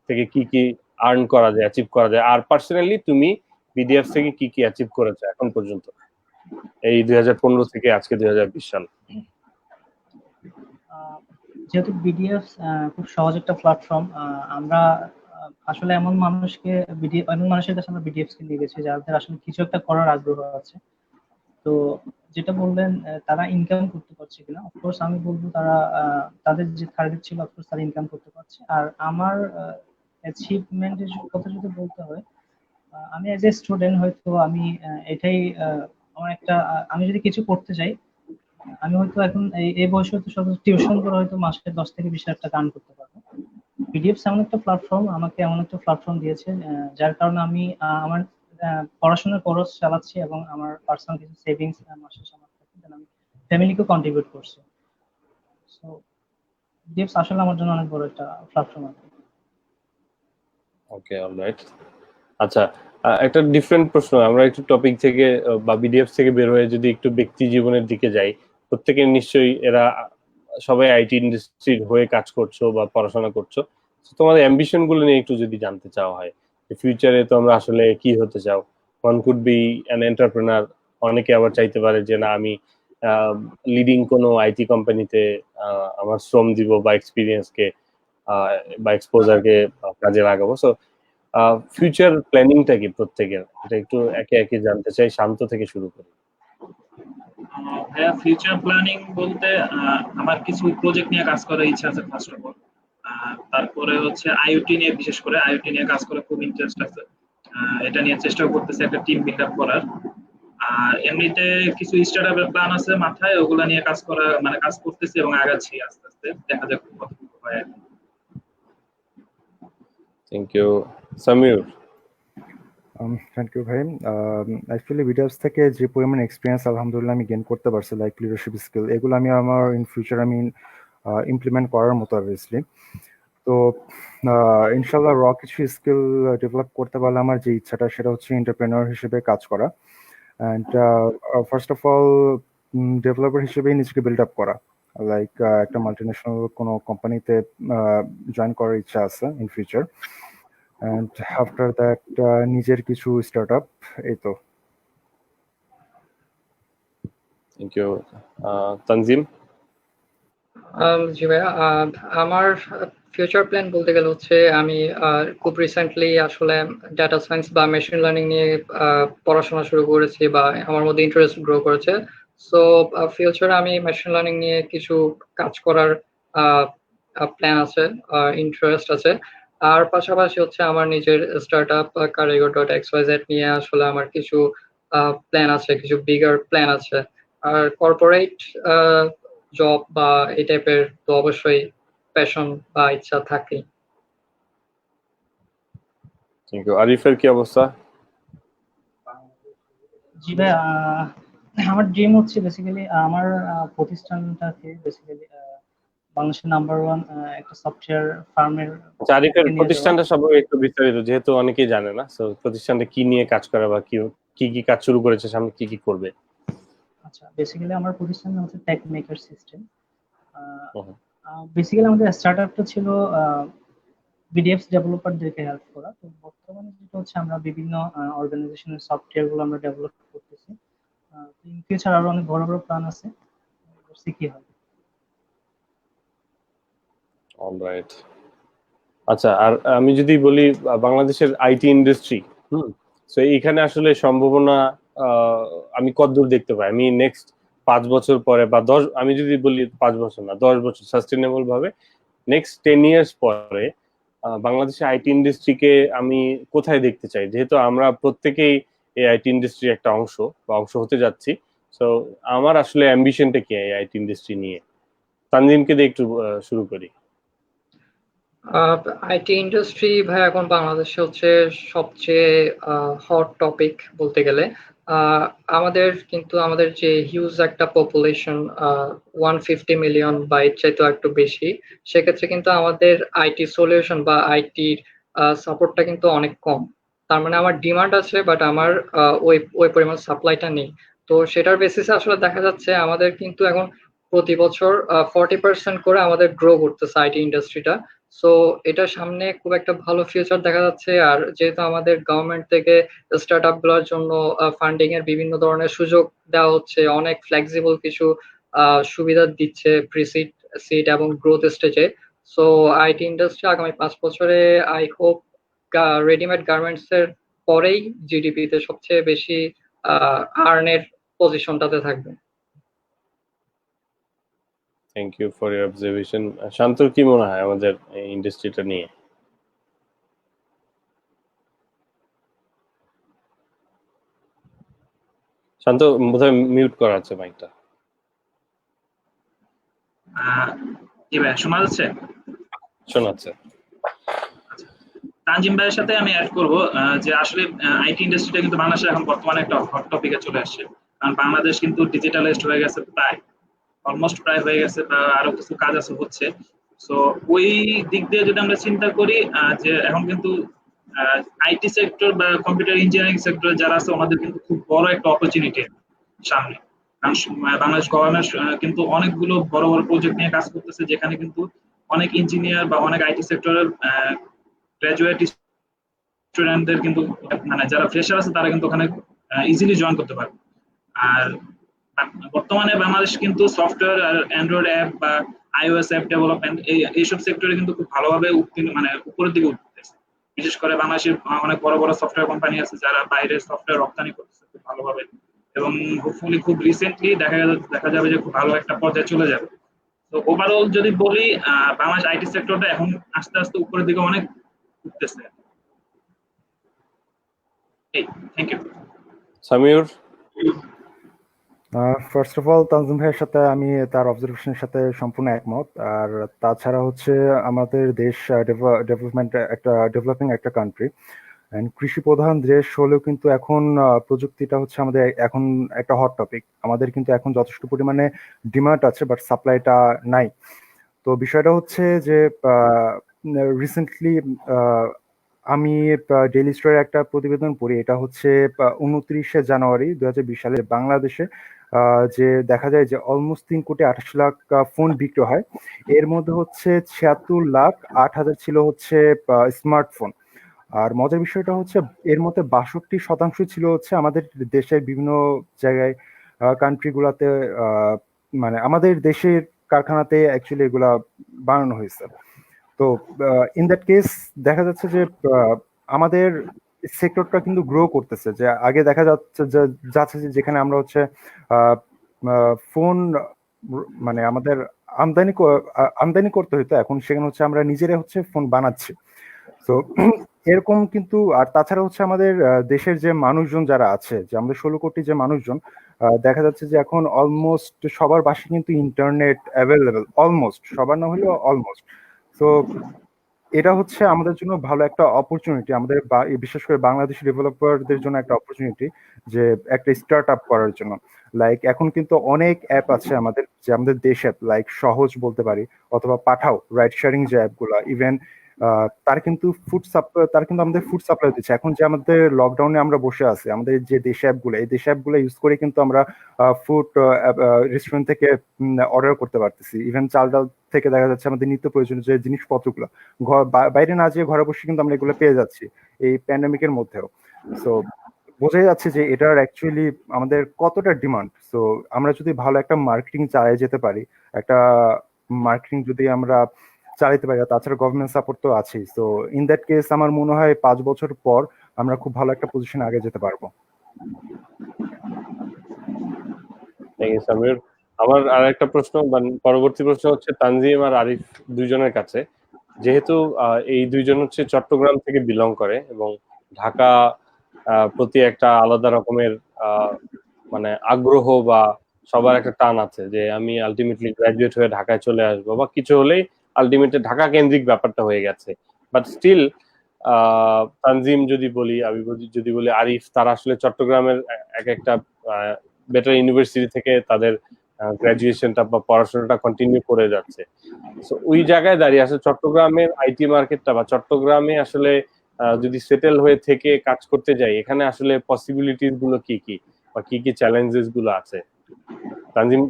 থেকে কি কি আর্ন করা যায়, অ্যাচিভ করা যায়, আর পার্সোনালি তুমি বিডিএফ থেকে কি কি অ্যাচিভ করেছো এখন পর্যন্ত, এই 2015 থেকে আজকে 2020 সাল? যেহেতু বিডিএফ খুব সহজ একটা প্ল্যাটফর্ম, আমরা আসলে এমন মানুষের কাছে আমরা বিডিএফ কে নিয়ে গেছি যাদের আসলে কিছু একটা করার আগ্রহ আছে। তো যেটা বললেন তারা ইনকাম করতে পারছে কিনা, অফকোর্স আমি বলবো তারা তাদের যে টার্গেট ছিল অফকোর্স তারা ইনকাম করতে পারছে। আর আমার অ্যাচিভমেন্টের কথা যদি বলতে হয়, আমি এজ এ স্টুডেন্ট হয়তো আমি এটাই আমার একটা আমি যদি কিছু করতে চাই, আমি হয়তো এখন এই বয়সে হয়তো শুধু টিউশন করে হয়তো মাসে 10 থেকে 20 হাজার টাকা আর্ন করতে পারবো। পিডিএফ এমন একটা প্ল্যাটফর্ম আমাকে এমন একটা প্ল্যাটফর্ম দিয়েছে যার কারণে আমি আমার পড়াশোনার খরচ চালাচ্ছি এবং আমার পার্সোনাল কিছু সেভিংস মাসে আমার থাকে, আমি ফ্যামিলিকে কন্ট্রিবিউট করছি। সো পিডিএফ আসলে আমার জন্য অনেক বড় একটা প্ল্যাটফর্ম আছে। ওকে, অলরাইট। আচ্ছা, একটা ডিফারেন্ট প্রশ্ন, আমরা একটু টপিক থেকে বা বিডিএফ থেকে বের হয়ে যদি একটু ব্যক্তি জীবনের দিকে যাই, প্রত্যেকের নিশ্চয়ই এরা সবাই আইটি ইন্ডাস্ট্রির হয়ে কাজ করছো বা পড়াশোনা করছো, তোমাদের অ্যাম্বিশন গুলো নিয়ে একটু যদি জানতে চাওয়া হয়, ফিউচারে তোমরা আসলে কি হতে চাও? One could be an entrepreneur, অনেকে আবার চাইতে পারে যে না আমি লিডিং কোনো আইটি কোম্পানিতে আমার শ্রম দিব বা এক্সপিরিয়েন্সকে বা এক্সপোজারকে কাজে লাগাবো। সো ফিউচার প্ল্যানিংটা কি প্রত্যেকের, এটা একটু একে একে জানতে চাই, শান্ত থেকে শুরু করি। হ্যাঁ, ফিউচার প্ল্যানিং বলতে আমার কিছু প্রজেক্ট নিয়ে কাজ করার ইচ্ছা আছে ফার্স্ট অফ অল। তারপরে হচ্ছে আইওটি নিয়ে, বিশেষ করে আইওটি নিয়ে কাজ করার খুব ইন্টারেস্ট আছে। এটা নিয়ে চেষ্টাও করতেছি একটা টিম বিল্ড আপ করার। আর এমনিতে কিছু স্টার্টআপের প্ল্যান আছে মাথায়, ওগুলা নিয়ে কাজ করা মানে কাজ করতেছি এবং আগাচ্ছি আস্তে আস্তে, দেখা যাক কতটুকু হয় আর কি। Thank you. Samir. Thank you ভাই। অ্যাকচুয়ালি ভিডিওস থেকে যে পরিমাণ এক্সপিরিয়েন্স আলহামদুলিল্লাহ আমি গেইন করতে পারছি, লাইক লিডারশিপ স্কিল, এগুলো আমি আমার ইন ফিউচার আমি ইমপ্লিমেন্ট করার মতো অবভিয়াসলি। তো ইনশাল্লাহ কিছু স্কিল ডেভেলপ করতে পারলে আমার যে ইচ্ছাটা সেটা হচ্ছে এন্টারপ্রেনার হিসেবে কাজ করা, and first of all developer হিসেবে নিজেকে বিল্ড আপ করা, লাইক একটা মাল্টিন্যাশনাল কোনো কোম্পানিতে জয়েন করার ইচ্ছা আছে in future, and after that নিজের কিছু স্টার্ট আপ, এই তো। Thank you. তানজিম। জি ভাইয়া, আমার ফিউচার প্ল্যান বলতে গেলে হচ্ছে আমি খুব রিসেন্টলি আসলে ডাটা সায়েন্স বা মেশিন লার্নিং নিয়ে পড়াশোনা শুরু করেছি বা আমার মধ্যে ইন্টারেস্ট গ্রো করেছে। সো ফিউচারে আমি মেশিন লার্নিং নিয়ে কিছু কাজ করার প্ল্যান আছে, ইন্টারেস্ট আছে। আর পাশাপাশি হচ্ছে আমার নিজের স্টার্ট আপ কারিগর.xyz নিয়ে আসলে আমার কিছু প্ল্যান আছে, কিছু বিগার প্ল্যান আছে। আর কর্পোরেট জব বা এই টাইপের তো অবশ্যই প্যাশন বা ইচ্ছা থাকে। Thank you. আরিফের কি অবস্থা? জি ভাই, আমার ড্রিম হচ্ছে বেসিক্যালি আমার প্রতিষ্ঠানটাকে বেসিক্যালি বাংলাদেশের নাম্বার 1 একটা সফটওয়্যার ফার্মের আরিফের প্রতিষ্ঠানটা সবাই একটু বিস্তারিত, যেহেতু অনেকেই জানে না, সো প্রতিষ্ঠানটা কি নিয়ে কাজ করে বা কি কি কাজ শুরু করেছে, সামনে কি কি করবে? আচ্ছা, বেসিক্যালি আমার প্রতিষ্ঠান হচ্ছে টেক মেকার সিস্টেম। বেসিক্যালি আমাদের স্টার্টআপটা ছিল বিডিএফ ডেভেলপারদেরকে হেল্প করা। তো বর্তমানে যেটা হচ্ছে আমরা বিভিন্ন অর্গানাইজেশনের সফটওয়্যার গুলো আমরা ডেভেলপ করতেছি। ইন ফিউচার আরো অনেক বড় বড় প্ল্যান আছে, কি হয়। অলরাইট। আচ্ছা, আর আমি যদি বলি বাংলাদেশের আইটি ইন্ডাস্ট্রি, সো এইখানে আসলে সম্ভাবনা আমি কতদূর দেখতে পাই? আমি নেক্সট 5 বছর পরে বা 10, আমি যদি বলি 5 বছর না 10 বছর সাস্টেনেবল ভাবে নেক্সট 10 ইয়ার্স পরে বাংলাদেশের আইটি ইন্ডাস্ট্রিকে আমি কোথায় দেখতে চাই? যেহেতু আমরা প্রত্যেকেই এই আইটি ইন্ডাস্ট্রির একটা অংশ বা অংশ হতে যাচ্ছি, সো আমার আসলে অ্যাম্বিশনটা কি এই আইটি ইন্ডাস্ট্রি নিয়ে? তানজিমকে দিয়ে একটু শুরু করি। আইটি ইন্ডাস্ট্রি ভাই এখন বাংলাদেশে হচ্ছে সবচেয়ে হট টপিক বলতে গেলে। আমাদের কিন্তু আমাদের যে হিউজ একটা পপুলেশন 150 মিলিয়ন বা এর চাইতেও একটু বেশি, সেক্ষেত্রে কিন্তু আমাদের আইটি সলিউশন বা আইটির সাপোর্টটা কিন্তু অনেক কম। তার মানে আমার ডিমান্ড আছে বাট আমার ওই পরিমাণ সাপ্লাইটা নেই। তো সেটার বেসিসে আসলে দেখা যাচ্ছে আমাদের কিন্তু এখন প্রতি বছর 40% করে আমাদের গ্রো করতেছে আইটি ইন্ডাস্ট্রিটা। সো এটা সামনে খুব একটা ভালো ফিউচার দেখা যাচ্ছে। আর যেহেতু আমাদের গভর্নমেন্ট থেকে স্টার্ট আপ গুলোর জন্য ফান্ডিং এর বিভিন্ন ধরনের সুযোগ দেওয়া হচ্ছে, অনেক ফ্লেক্সিবল কিছু সুবিধা দিচ্ছে প্রিসিড, সিড এবং গ্রোথ স্টেজে। সো আইটি ইন্ডাস্ট্রি আগামী 5 বছরে আই হোপ রেডিমেড গার্মেন্টস এর পরেই জিডিপি তে সবচেয়ে বেশি আর্নের পজিশনটাতে থাকবে। Thank you for your observation. শান্তর কি মনে হয় আমাদের এই ইন্ডাস্ট্রিটা নিয়ে? শান্ত বোধহয় মিউট করা আছে মাইকটা। কি ভাই শোনা যাচ্ছে? শোনাচ্ছে। তানজিম ভাইয়ের সাথে আমি অ্যাড করব যে আসলে আইটি ইন্ডাস্ট্রিটা কিন্তু বাংলাদেশে এখন বর্তমানে একটা হট টপিকে চলে আসছে। কারণ বাংলাদেশ কিন্তু ডিজিটালাইজড হয়ে গেছে, প্রায় অলমোস্ট প্রায় হয়ে গেছে, বা আরো কিছু কাজ আছে হচ্ছে। সো ওই দিক দিয়ে যদি আমরা চিন্তা করি যে এখন কিন্তু আইটি সেক্টর বা কম্পিউটার ইঞ্জিনিয়ারিং সেক্টর যারা আছে ওনাদের কিন্তু খুব বড় একটা অপরচুনিটি সামনে। কারণ বাংলাদেশ গভর্নমেন্ট কিন্তু অনেকগুলো বড় বড় প্রজেক্ট নিয়ে কাজ করতেছে, যেখানে কিন্তু অনেক ইঞ্জিনিয়ার বা অনেক আইটি সেক্টরের গ্রাজুয়েট স্টুডেন্টদের কিন্তু মানে যারা ফ্রেশার আছে তারা কিন্তু ওখানে ইজিলি জয়েন করতে পারবে। আর বর্তমানে বাংলাদেশ কিন্তু সফটওয়্যার আর অ্যান্ড্রয়েড অ্যাপ বা আইওএস অ্যাপ ডেভেলপমেন্ট এইসব সেক্টরে কিন্তু খুব ভালোভাবে মানে উপরের দিকে উঠতেছে। বিশেষ করে বাংলাদেশের অনেক বড় বড় সফটওয়্যার কোম্পানি আছে যারা বাইরে সফটওয়্যার রপ্তানি করতেছে খুব ভালোভাবে, এবং হোপফুলি খুব রিসেন্টলি দেখা যাবে যে খুব ভালো একটা পর্যায়ে চলে যাবে। তো ওভারঅল যদি বলি বাংলাদেশ আইটি সেক্টরটা এখন আস্তে আস্তে উপরের দিকে অনেক উঠতেছে। Thank you. Samiur? First of all Tanzim ভাইয়ের সাথে আমি তার অবজারভেশনের সাথে সম্পূর্ণ একমত। আর তাছাড়া হচ্ছে আমাদের দেশ ডেভেলপিং একটা কান্ট্রি, কৃষি প্রধান দেশ হলেও কিন্তু এখন প্রযুক্তিটা হচ্ছে আমাদের এখন একটা হট টপিক। আমাদের কিন্তু এখন যথেষ্ট পরিমাণে ডিমান্ড আছে বাট সাপ্লাইটা নাই। তো বিষয়টা হচ্ছে যে রিসেন্টলি আমি ডেইলি স্টারের একটা প্রতিবেদন পড়ি, এটা হচ্ছে 29শে জানুয়ারি 2020 সালে বাংলাদেশে যে দেখা যায় যে অলমোস্ট 3,28,00,000 ফোন বিক্রি হয়। এর মধ্যে হচ্ছে 76,08,000 ছিল হচ্ছে স্মার্টফোন। আর মজার বিষয়টা হচ্ছে এর মধ্যে 62% ছিল হচ্ছে আমাদের দেশের বিভিন্ন জায়গায় কান্ট্রি গুলাতে, মানে আমাদের দেশের কারখানাতে অ্যাকচুয়ালি এগুলা বানানো হয়েছে। তো ইন দ্যাট কেস দেখা যাচ্ছে যে আমাদের সেক্টরটা কিন্তু গ্রো করতেছে। যে আগে দেখা যাচ্ছে যে যেখানে আমরা হচ্ছে ফোন মানে আমাদের আমদানি করতে হইতো, এখন সেখানে হচ্ছে আমরা নিজেরা হচ্ছে ফোন বানাচ্ছি। তো এরকম কিন্তু, আর তাছাড়া হচ্ছে আমাদের দেশের যে মানুষজন যারা আছে, যে আমাদের 16 কোটি যে মানুষজন, দেখা যাচ্ছে যে এখন অলমোস্ট সবার বাসায় কিন্তু ইন্টারনেট অ্যাভেলেবেল, অলমোস্ট সবার না হলেও অলমোস্ট। তো এটা হচ্ছে আমাদের জন্য ভালো একটা অপরচুনিটি, আমাদের বিশেষ করে বাংলাদেশি ডেভেলপারদের জন্য একটা অপরচুনিটি যে একটা স্টার্ট আপ করার জন্য। লাইক এখন কিন্তু অনেক অ্যাপ আছে আমাদের, যে আমাদের দেশ অ্যাপ, লাইক সহজ বলতে পারি, অথবা পাঠাও, রাইড শেয়ারিং যে অ্যাপগুলো, ইভেন তার কিন্তু আমাদের ফুড সাপ্লাই দিচ্ছে। এখন যে আমাদের লকডাউনে আমরা বসে আছি, আমাদের যে দেশি অ্যাপগুলো, এই দেশি অ্যাপগুলো ইউজ করে কিন্তু আমরা ফুড রেস্টুরেন্ট থেকে অর্ডার করতে পারতেছি। ইভেন চাল ডাল থেকে দেখা যাচ্ছে আমাদের নিত্য প্রয়োজনীয় যে জিনিসপত্রগুলো বাইরে না যেয়ে ঘরে বসে কিন্তু আমরা এগুলো পেয়ে যাচ্ছি এই প্যান্ডেমিকের মধ্যেও। সো বোঝাই যাচ্ছে যে এটার অ্যাকচুয়ালি আমাদের কতটা ডিমান্ড। সো আমরা যদি ভালো একটা মার্কেটিং চালিয়ে যেতে পারি, একটা মার্কেটিং যদি আমরা চালাতে পারি, তাছাড়া গভর্নমেন্ট সাপোর্ট তো আছেই। সো ইন দ্যাট কেস আমার মনে হয় 5 বছর পর আমরা খুব ভালো একটা পজিশনে আগে যেতে পারবো। Thank you Samir. আমার আর একটা প্রশ্ন, পরবর্তী প্রশ্ন হচ্ছে তানজিম আর আরিফ দুইজনের কাছে। যেহেতু এই দুইজন হচ্ছে চট্টগ্রাম থেকে বিলং করে এবং ঢাকা প্রতি একটা আলাদা রকমের মানে আগ্রহ বা সবার একটা টান আছে যে আমি আলটিমেটলি গ্রাজুয়েট হয়ে ঢাকায় চলে আসবো, বা কিছু হলেই আলটিমেটলি ঢাকা কেন্দ্রিক ব্যাপারটা হয়ে গেছে। বাট স্টিল তানজিম যদি বলি, আমি যদি বলি আরিফ, তারা আসলে চট্টগ্রামের এক একটা বেটার ইউনিভার্সিটি থেকে তাদের গ্রাজুয়েশনটা বা পড়াশোনাটা কন্টিনিউ করে যাচ্ছে। সো ওই জায়গায় দাঁড়িয়ে আসলে চট্টগ্রামের আইটি মার্কেটটা বা চট্টগ্রামে আসলে যদি সেটেল হয়ে থেকে কাজ করতে যাই, এখানে আসলে পসিবিলিটিস গুলো কি কি বা কি কি চ্যালেঞ্জেস গুলো আছে?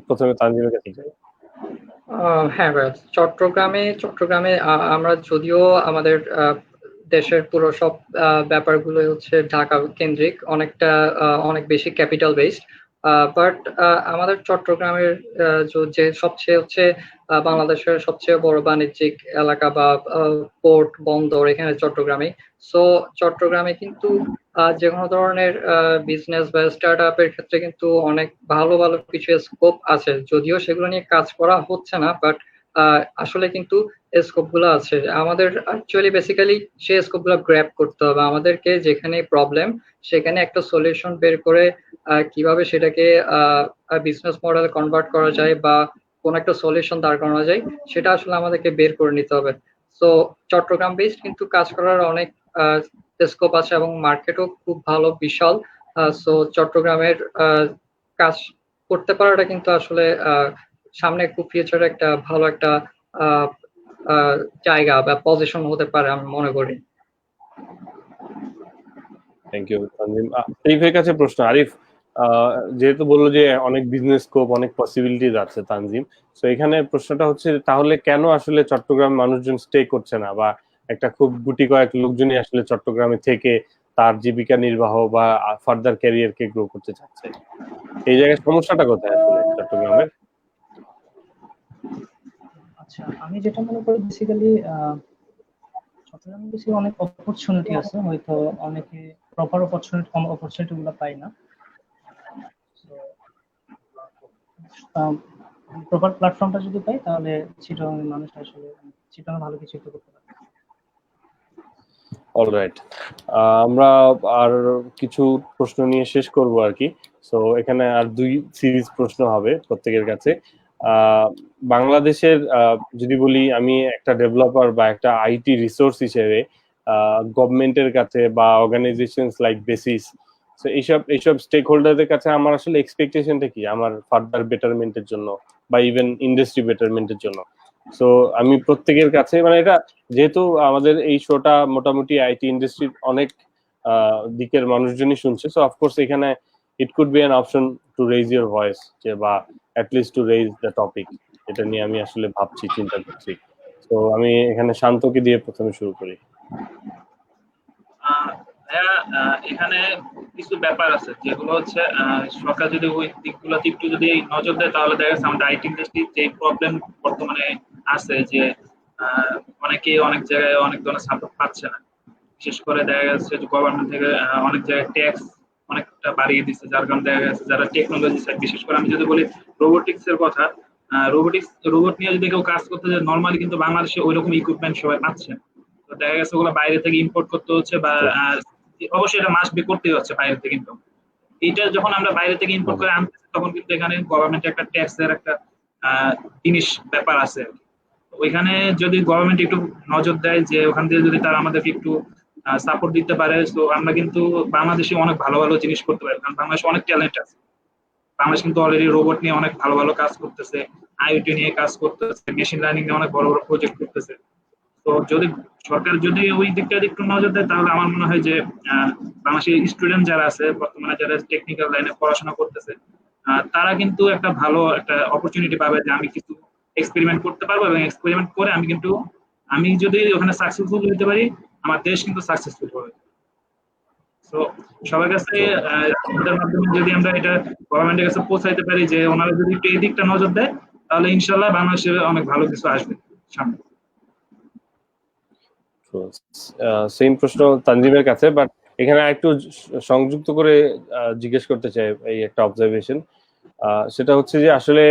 প্রথমে তানজিমের কাছে যাই। হ্যাঁ ভাই, চট্টগ্রামে আমরা যদিও আমাদের দেশের পুরো সব ব্যাপারগুলো হচ্ছে ঢাকা কেন্দ্রিক, অনেক বেশি ক্যাপিটাল বেসড, বাট আমাদের চট্টগ্রামের যে সবচেয়ে হচ্ছে বাংলাদেশের সবচেয়ে বড় বাণিজ্যিক এলাকা বা পোর্ট বন্দর এখানে চট্টগ্রামে। সো চট্টগ্রামে কিন্তু যে কোনো ধরনের বিজনেস বা স্টার্ট আপের ক্ষেত্রে কিন্তু অনেক ভালো ভালো কিছু স্কোপ আছে, যদিও সেগুলো নিয়ে কাজ করা হচ্ছে না, বাট আসলে কিন্তু স্কোপ গুলো আছে। আমাদের অ্যাকচুয়ালি বেসিক্যালি সেই স্কোপ গুলো গ্র্যাব করতে হবে। আমাদেরকে যেখানে প্রবলেম সেখানে একটা সলিউশন বের করে কিভাবে সেটাকে বিজনেস মডেল কনভার্ট করা যায় বা কোন একটা সলিউশন দাঁড় করানো যায়, সেটা আসলে আমাদেরকে বের করে নিতে হবে। সো চট্টগ্রাম বেসড কিন্তু কাজ করার অনেক স্কোপ আছে এবং মার্কেটও খুব ভালো, বিশাল। সো চট্টগ্রামের কাজ করতে পারাটা কিন্তু আসলে সামনে খুব ফিউচারে একটা ভালো একটা জায়গা বা পজিশন হতে পারে আমি মনে করি। Thank you Tanzim. আরিফের কাছে প্রশ্ন। আরিফ যেহেতু বললো যে অনেক বিজনেস স্কোপ, অনেক পসিবিলিটিস আছে তানজিম, তো এখানে প্রশ্নটা হচ্ছে তাহলে কেন আসলে চট্টগ্রাম মানুষজন স্টে করছে না, বা একটা খুব গুটি কয়েক লোকজনই আসলে চট্টগ্রামে থেকে তার জীবিকা নির্বাহ বা ফার্দার ক্যারিয়ারকে গ্রো করতে চাচ্ছে? এই জায়গায় সমস্যাটা কোথায় আসলে চট্টগ্রামের? আচ্ছা, আমি যেটা মনে করি বেসিক্যালি চট্টগ্রামে বেশি অনেক অপরচুনিটি আছে, হয়তো অনেকে প্রপার অপরচুনিটি গুলো পায় না। প্রপার প্ল্যাটফর্মটা যদি পাই তাহলে চিটাগাং মানুষ আসলে চিটাগাং ভালো কিছু একটা করতে পারে। অলরাইট, আমরা আর কিছু প্রশ্ন নিয়ে শেষ করব আর কি। সো এখানে আর 2 সিরিজ প্রশ্ন হবে প্রত্যেকের কাছে। বাংলাদেশের যদি বলি, আমি একটা ডেভেলপার বা একটা আইটি রিসোর্স হিসেবে গভর্নমেন্টের কাছে বা অর্গানাইজেশনস লাইক বেসিস, সো এইসব স্টেক হোল্ডারদের কাছে আমার আসলে এক্সপেকটেশনটা কি আমার ফার্দার বেটারমেন্টের জন্য বা ইভেন ইন্ডাস্ট্রি বেটারমেন্টের জন্য? সো আমি প্রত্যেকের কাছে, মানে এটা যেহেতু আমাদের এই শোটা মোটামুটি আইটি ইন্ডাস্ট্রির অনেক দিকের মানুষজনই শুনছে, সো অফকোর্স এখানে it could be an option two raise your voice, যে বা at least two raise the topic. এটা নিয়ে আমি আসলে ভাবছি, চিন্তা করছি। তো আমি এখানে শান্তকে দিয়ে প্রথমে শুরু করি। এখানে কিছু ব্যাপার আছে যেগুলো হচ্ছে সরকার যদি ওই দিকগুলোতে একটু যদি নজর দেয় তাহলে দেখা যাচ্ছে আমাদের আইটি ইন্ডাস্ট্রির যে প্রবলেম বর্তমানে আছে, যে অনেকে অনেক জায়গায় অনেক ধরনের সাপোর্ট পাচ্ছে না। বিশেষ করে দেখা যাচ্ছে যে গভর্নমেন্ট থেকে অনেক জায়গায় ট্যাক্স অনেকটা বাড়িয়ে দিচ্ছে, যার কারণে দেখা যাচ্ছে যারা টেকনোলজি সাইড, বিশেষ করে আমি যদি বলি রোবোটিক্স এর কথা, রোবট নিয়ে যদি কেউ কাজ করতে যায় নর্মালি কিন্তু বাংলাদেশে ওই রকম ইকুইপমেন্ট সবাই পাচ্ছে না। তো দেখা গেছে ওগুলো বাইরে থেকে ইম্পোর্ট করতে হচ্ছে, বা অবশ্যই এটা মাস্ট বি করতে হচ্ছে বাইরে থেকে ইম্পোর্ট। এটা যখন আমরা বাইরে থেকে ইম্পোর্ট করে আনতেছি তখন কিন্তু এখানে গভর্নমেন্ট একটা ট্যাক্স এর একটা জিনিস ব্যাপার আছে। ওইখানে যদি গভর্নমেন্ট একটু নজর দেয়, যে ওখান থেকে যদি তারা আমাদেরকে একটু সাপোর্ট দিতে পারে, তো আমরা কিন্তু বাংলাদেশে অনেক ভালো ভালো জিনিস করতে পারি, কারণ বাংলাদেশে অনেক ট্যালেন্ট আছে। বাংলাদেশ কিন্তু অলরেডি রোবট নিয়ে অনেক ভালো ভালো কাজ করতেছে, আইওটি নিয়ে কাজ করতেছে, মেশিন লার্নিং নিয়ে অনেক বড় বড় প্রজেক্ট করতেছে। তো যদি সরকার যদি ওই দিকটা একটু নজর দেয় তাহলে আমার মনে হয় যে বাংলাদেশের স্টুডেন্ট যারা আছে বর্তমানে যারা টেকনিক্যাল লাইনে পড়াশোনা করতেছে তারা কিন্তু একটা ভালো একটা অপরচুনিটি পাবে যে আমি কিছু এক্সপেরিমেন্ট করতে পারবো, এবং এক্সপেরিমেন্ট করে আমি যদি ওখানে সাকসেসফুল হতে পারি আমার দেশ কিন্তু সাকসেসফুল হবে। তো সবার কাছে আমাদের মাধ্যমে যদি আমরা এটা গভর্নমেন্টের কাছে পৌঁছাইতে পারি যে ওনারা যদি একটু এই দিকটা নজর দেয় তাহলে ইনশাল্লাহ বাংলাদেশে অনেক ভালো কিছু আসবে সামনে। সেম প্রশ্ন তানজিমের কাছে, বাট এখানে একটু সংযুক্ত করে জিজ্ঞেস করতে চাই এই একটা অবজারভেশন। সেটা হচ্ছে যে আসলে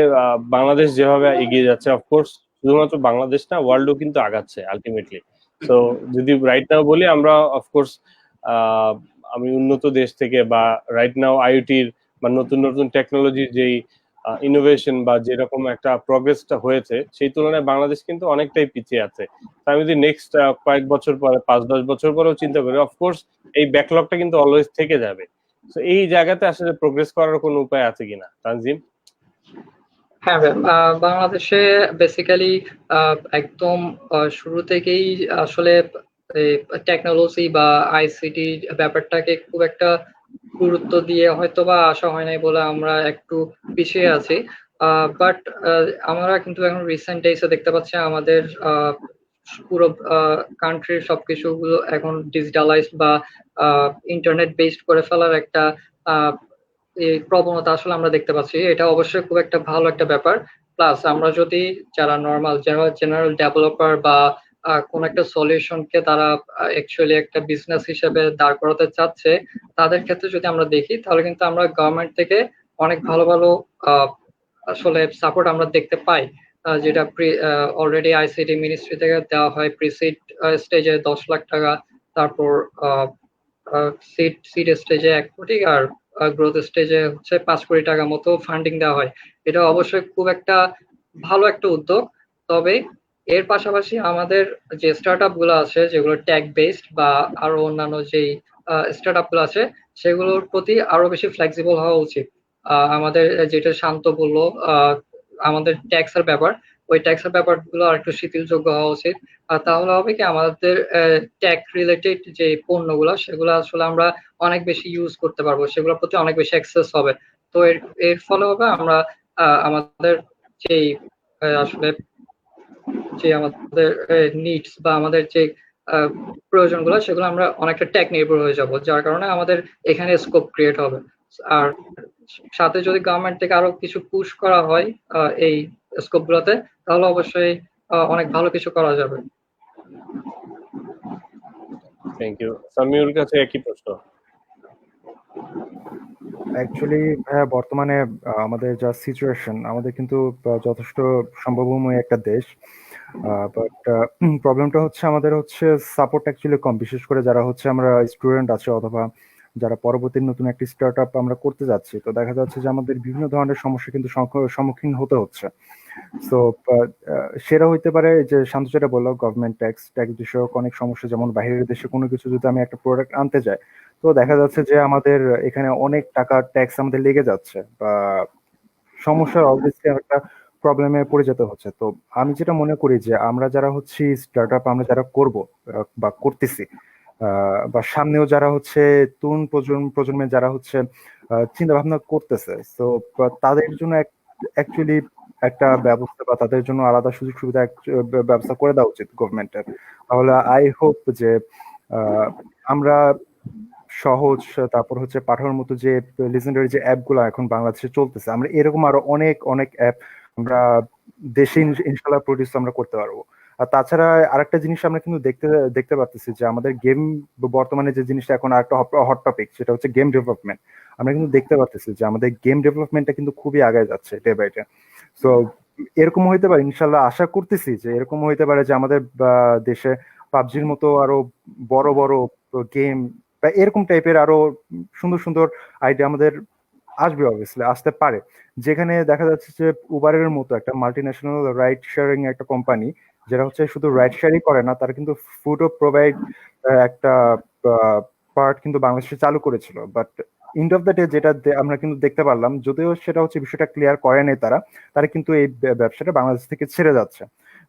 বাংলাদেশ যেভাবে এগিয়ে যাচ্ছে, অফকোর্স শুধুমাত্র বাংলাদেশ না, ওয়ার্ল্ডও কিন্তু আগাচ্ছে আলটিমেটলি। তো যদি রাইট নাও বলি আমরা, অফকোর্স আমি উন্নত দেশ থেকে বা রাইট নাও আইওটির বা নতুন নতুন টেকনোলজির যেই ইনোভেশন বা যেরকম একটা প্রগ্রেসটা হয়েছে সেই তুলনায় বাংলাদেশ কিন্তু অনেকটাই পিছিয়ে আছে। আমি যদি নেক্সট কয়েক বছর পরে 5-10 বছর পরেও চিন্তা করি, অফকোর্স এই ব্যাকলগটা কিন্তু অলওয়েজ থেকে যাবে। তো এই জায়গাতে আসলে প্রোগ্রেস করার কোনো উপায় আছে কিনা তানজিম? হ্যাঁ, বাংলাদেশে বেসিক্যালি একদম শুরু থেকেই আসলে টেকনোলজি বা আইসিটি ব্যাপারটাকে খুব একটা গুরুত্ব দিয়ে হয়তো বা আসা হয় নাই বলে আমরা একটু পিছিয়ে আছি। বাট আমরা কিন্তু এখন রিসেন্ট ডেইসে দেখতে পাচ্ছি আমাদের পুরো কান্ট্রির সবকিছুগুলো এখন ডিজিটালাইজড বা ইন্টারনেট বেসড করে ফেলার একটা এই প্রবণতা আসলে আমরা দেখতে পাচ্ছি। এটা অবশ্যই খুব একটা ভালো একটা ব্যাপার। প্লাস আমরা যদি যারা নর্মাল জেনারেল ডেভেলপার বা কোন একটা সলিউশনকে তারা অ্যাকচুয়ালি একটা বিজনেস হিসেবে দাঁড় করাতে চাচ্ছে, তাদের ক্ষেত্রে যদি আমরা দেখি তাহলে কিন্তু আমরা গভর্নমেন্ট থেকে অনেক ভালো ভালো আসলে সাপোর্ট আমরা দেখতে পাই, যেটা অলরেডি আইসিটি মিনিস্ট্রি থেকে দেওয়া হয় প্রিসিড স্টেজে 10 লাখ টাকা, তারপর সিড স্টেজে 1 কোটি, আর গ্রোথ স্টেজে হচ্ছে 5 কোটি টাকা মতো ফান্ডিং দেওয়া হয়। এটা অবশ্যই খুব একটা ভালো একটা উদ্যোগ। তবে এর পাশাপাশি আমাদের যে স্টার্ট আপ গুলো আছে যেগুলো ট্যাগ বেসড বা আরো অন্যান্য যেই স্টার্ট আপ গুলো আছে সেগুলোর প্রতি আরো বেশি ফ্লেক্সিবল হওয়া উচিত। আমাদের যেটা শান্ত বললো আমাদের ট্যাক্সের ব্যাপার, ওই ট্যাক্সের ব্যাপারগুলো আর একটু শিথিলযোগ্য হওয়া উচিত। আর তাহলে হবে কি আমাদের ট্যাগ রিলেটেড যে পণ্যগুলো সেগুলো আসলে আমরা অনেক বেশি ইউজ করতে পারবো, সেগুলোর প্রতি অনেক বেশি অ্যাক্সেস হবে। তো এর ফলে হবে আমরা আমাদের যেই আসলে যে আমাদের নিডস বা আমাদের যে প্রয়োজনগুলো সেগুলো আমরা অনেকটা টেক নির্ভর হয়ে যাব, যার কারণে আমাদের এখানে স্কোপ ক্রিয়েট হবে। আর সাথে যদি গভর্নমেন্ট থেকে আরো কিছু পুশ করা হয় এই স্কোপ গুলোতে তাহলে অবশ্যই অনেক ভালো কিছু করা যাবে। Thank you. সামিউর কাছে একই প্রশ্ন। অ্যাকচুয়ালি বর্তমানে আমাদের যা সিচুয়েশন, আমাদের কিন্তু যথেষ্ট সম্ভাবময় একটা দেশ, বাট প্রবলেমটা হচ্ছে আমাদের হচ্ছে সাপোর্ট অ্যাকচুয়ালি কম, বিশেষ করে যারা হচ্ছে আমরা স্টুডেন্ট আছে অথবা যারা পরবর্তী নতুন একটি স্টার্ট আপ আমরা করতে যাচ্ছি। তো দেখা যাচ্ছে যে আমাদের বিভিন্ন ধরনের সমস্যা কিন্তু সম্মুখীন হতে হচ্ছে। সো সেটা হইতে পারে যে শান্ত যেটা বললো, গভর্নমেন্ট ট্যাক্স বিষয়ক অনেক সমস্যা, যেমন বাইরের দেশে কোনো কিছু যদি আমি একটা প্রোডাক্ট আনতে যাই তো দেখা যাচ্ছে যে আমাদের এখানে অনেক টাকা ট্যাক্স আমাদের লেগে যাচ্ছে বা সমস্যার অবভিয়াসলি একটা প্রবলেমে পড়ে যেতে হচ্ছে। তো আমি যেটা মনে করি যে আমরা যারা হচ্ছে স্টার্ট আপ আমরা যারা করব বা করতেছি বা সামনেও যারা হচ্ছে তরুণ প্রজন্মে যারা হচ্ছে চিন্তা ভাবনা করতেছে, তো তাদের জন্য অ্যাকচুয়ালি একটা ব্যবস্থা বা তাদের জন্য আলাদা সুযোগ সুবিধা ব্যবস্থা করে দেওয়া উচিত গভর্নমেন্টের। তাহলে আই হোপ যে আমরা সহজ, তারপর হচ্ছে পাঠানোর মতো যে লিজেন্ডারি যে অ্যাপগুলো এখন বাংলাদেশে চলতেছে, আমরা এরকম আরো অনেক অনেক অ্যাপ আমরা দেশে ইনশাল্লাহ প্রডিউস আমরা করতে পারবো। আর তাছাড়া আরেকটা জিনিস আমরা কিন্তু দেখতে পারতেছি যে আমাদের গেম বর্তমানে যে জিনিসটা এখন আরেকটা হট টপিক, সেটা হচ্ছে গেম ডেভেলপমেন্ট। আমরা কিন্তু দেখতে পারতেছি যে আমাদের গেম ডেভেলপমেন্টটা কিন্তু খুবই আগায় যাচ্ছে ডে বাই ডে। সো এরকম হইতে পারে, ইনশাল্লাহ আশা করতেছি যে এরকম হইতে পারে যে আমাদের দেশে পাবজির মতো আরো বড় বড় গেম বা এরকম টাইপের আরো সুন্দর সুন্দর আইডিয়া আমাদের আসবে, অবভিয়াসলি আসতে পারে, যেখানে দেখা যাচ্ছে যে উবারের মতো একটা মাল্টি ন্যাশনাল রাইড শেয়ারিং একটা কোম্পানি, যেটা হচ্ছে শুধু রাইড শেয়ারই করে না, তারা কিন্তু ফুডও প্রোভাইড একটা পার্ট কিন্তু বাংলাদেশে চালু করেছিল। But and of the day যেটা আমরা কিন্তু দেখতে পারলাম, যদিও সেটা হচ্ছে বিষয়টা ক্লিয়ার করে নাই তারা কিন্তু এই ব্যবসাটা বাংলাদেশ থেকে ছেড়ে যাচ্ছে।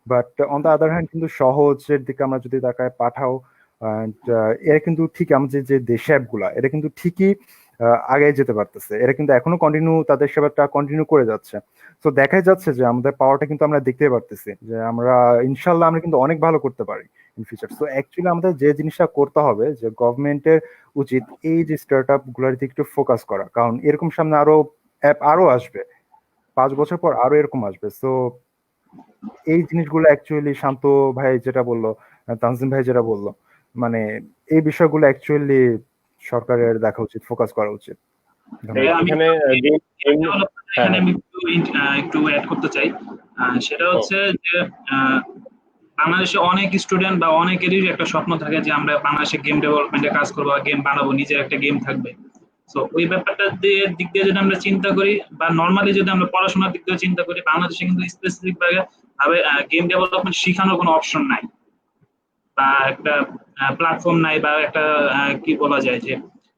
But on the other hand কিন্তু সহজের দিকে আমরা যদি তাকায় পাঠাও, এরা কিন্তু ঠিক আমাদের যে দেশ অ্যাপগুলা এরা কিন্তু ঠিকই আগে যেতে পারতেছে, এরা কিন্তু এখনো কন্টিনিউ তাদের সেবাটা কন্টিনিউ করে যাচ্ছে। তো দেখাই যাচ্ছে যে আমাদের পাওয়ারটা কিন্তু আমরা দেখতে পারতেছি যে আমরা ইনশাল্লাহ আমরা কিন্তু অনেক ভালো করতে পারি ইন ফিউচার। সো অ্যাকচুয়ালি আমাদের যে জিনিসটা করতে হবে যে গভর্নমেন্টের উচিত এই যে স্টার্ট আপ গুলার দিকে একটু ফোকাস করা, কারণ এরকম সামনে আরো অ্যাপ আরো আসবে, 5 বছর পর আরো এরকম আসবে। সো এই জিনিসগুলো অ্যাকচুয়ালি শান্ত ভাই যেটা বললো, তানজিম ভাই যেটা বললো, মানে এই বিষয়গুলো অ্যাকচুয়ালি সরকারের দেখা উচিত, ফোকাস করা উচিত। ধন্যবাদ। আমি এখানে এখানে আমি একটু অ্যাড করতে চাই। সেটা হচ্ছে যে বাংলাদেশে অনেক স্টুডেন্ট বা অনেকেরই একটা স্বপ্ন থাকে যে আমরা বাংলাদেশে গেম ডেভেলপমেন্টে কাজ করবো, গেম বানাবো, নিজের একটা গেম থাকবে। তো ওই ব্যাপারটা দিক দিয়ে যদি আমরা চিন্তা করি বা নর্মালি যদি আমরা পড়াশোনার দিক দিয়ে চিন্তা করি, বাংলাদেশে কিন্তু স্পেসিফিক ভাবে গেম ডেভেলপমেন্ট শেখানোর কোনো অপশন নাই বা একটা প্ল্যাটফর্ম নাই বা একটা কি বলা যায় যে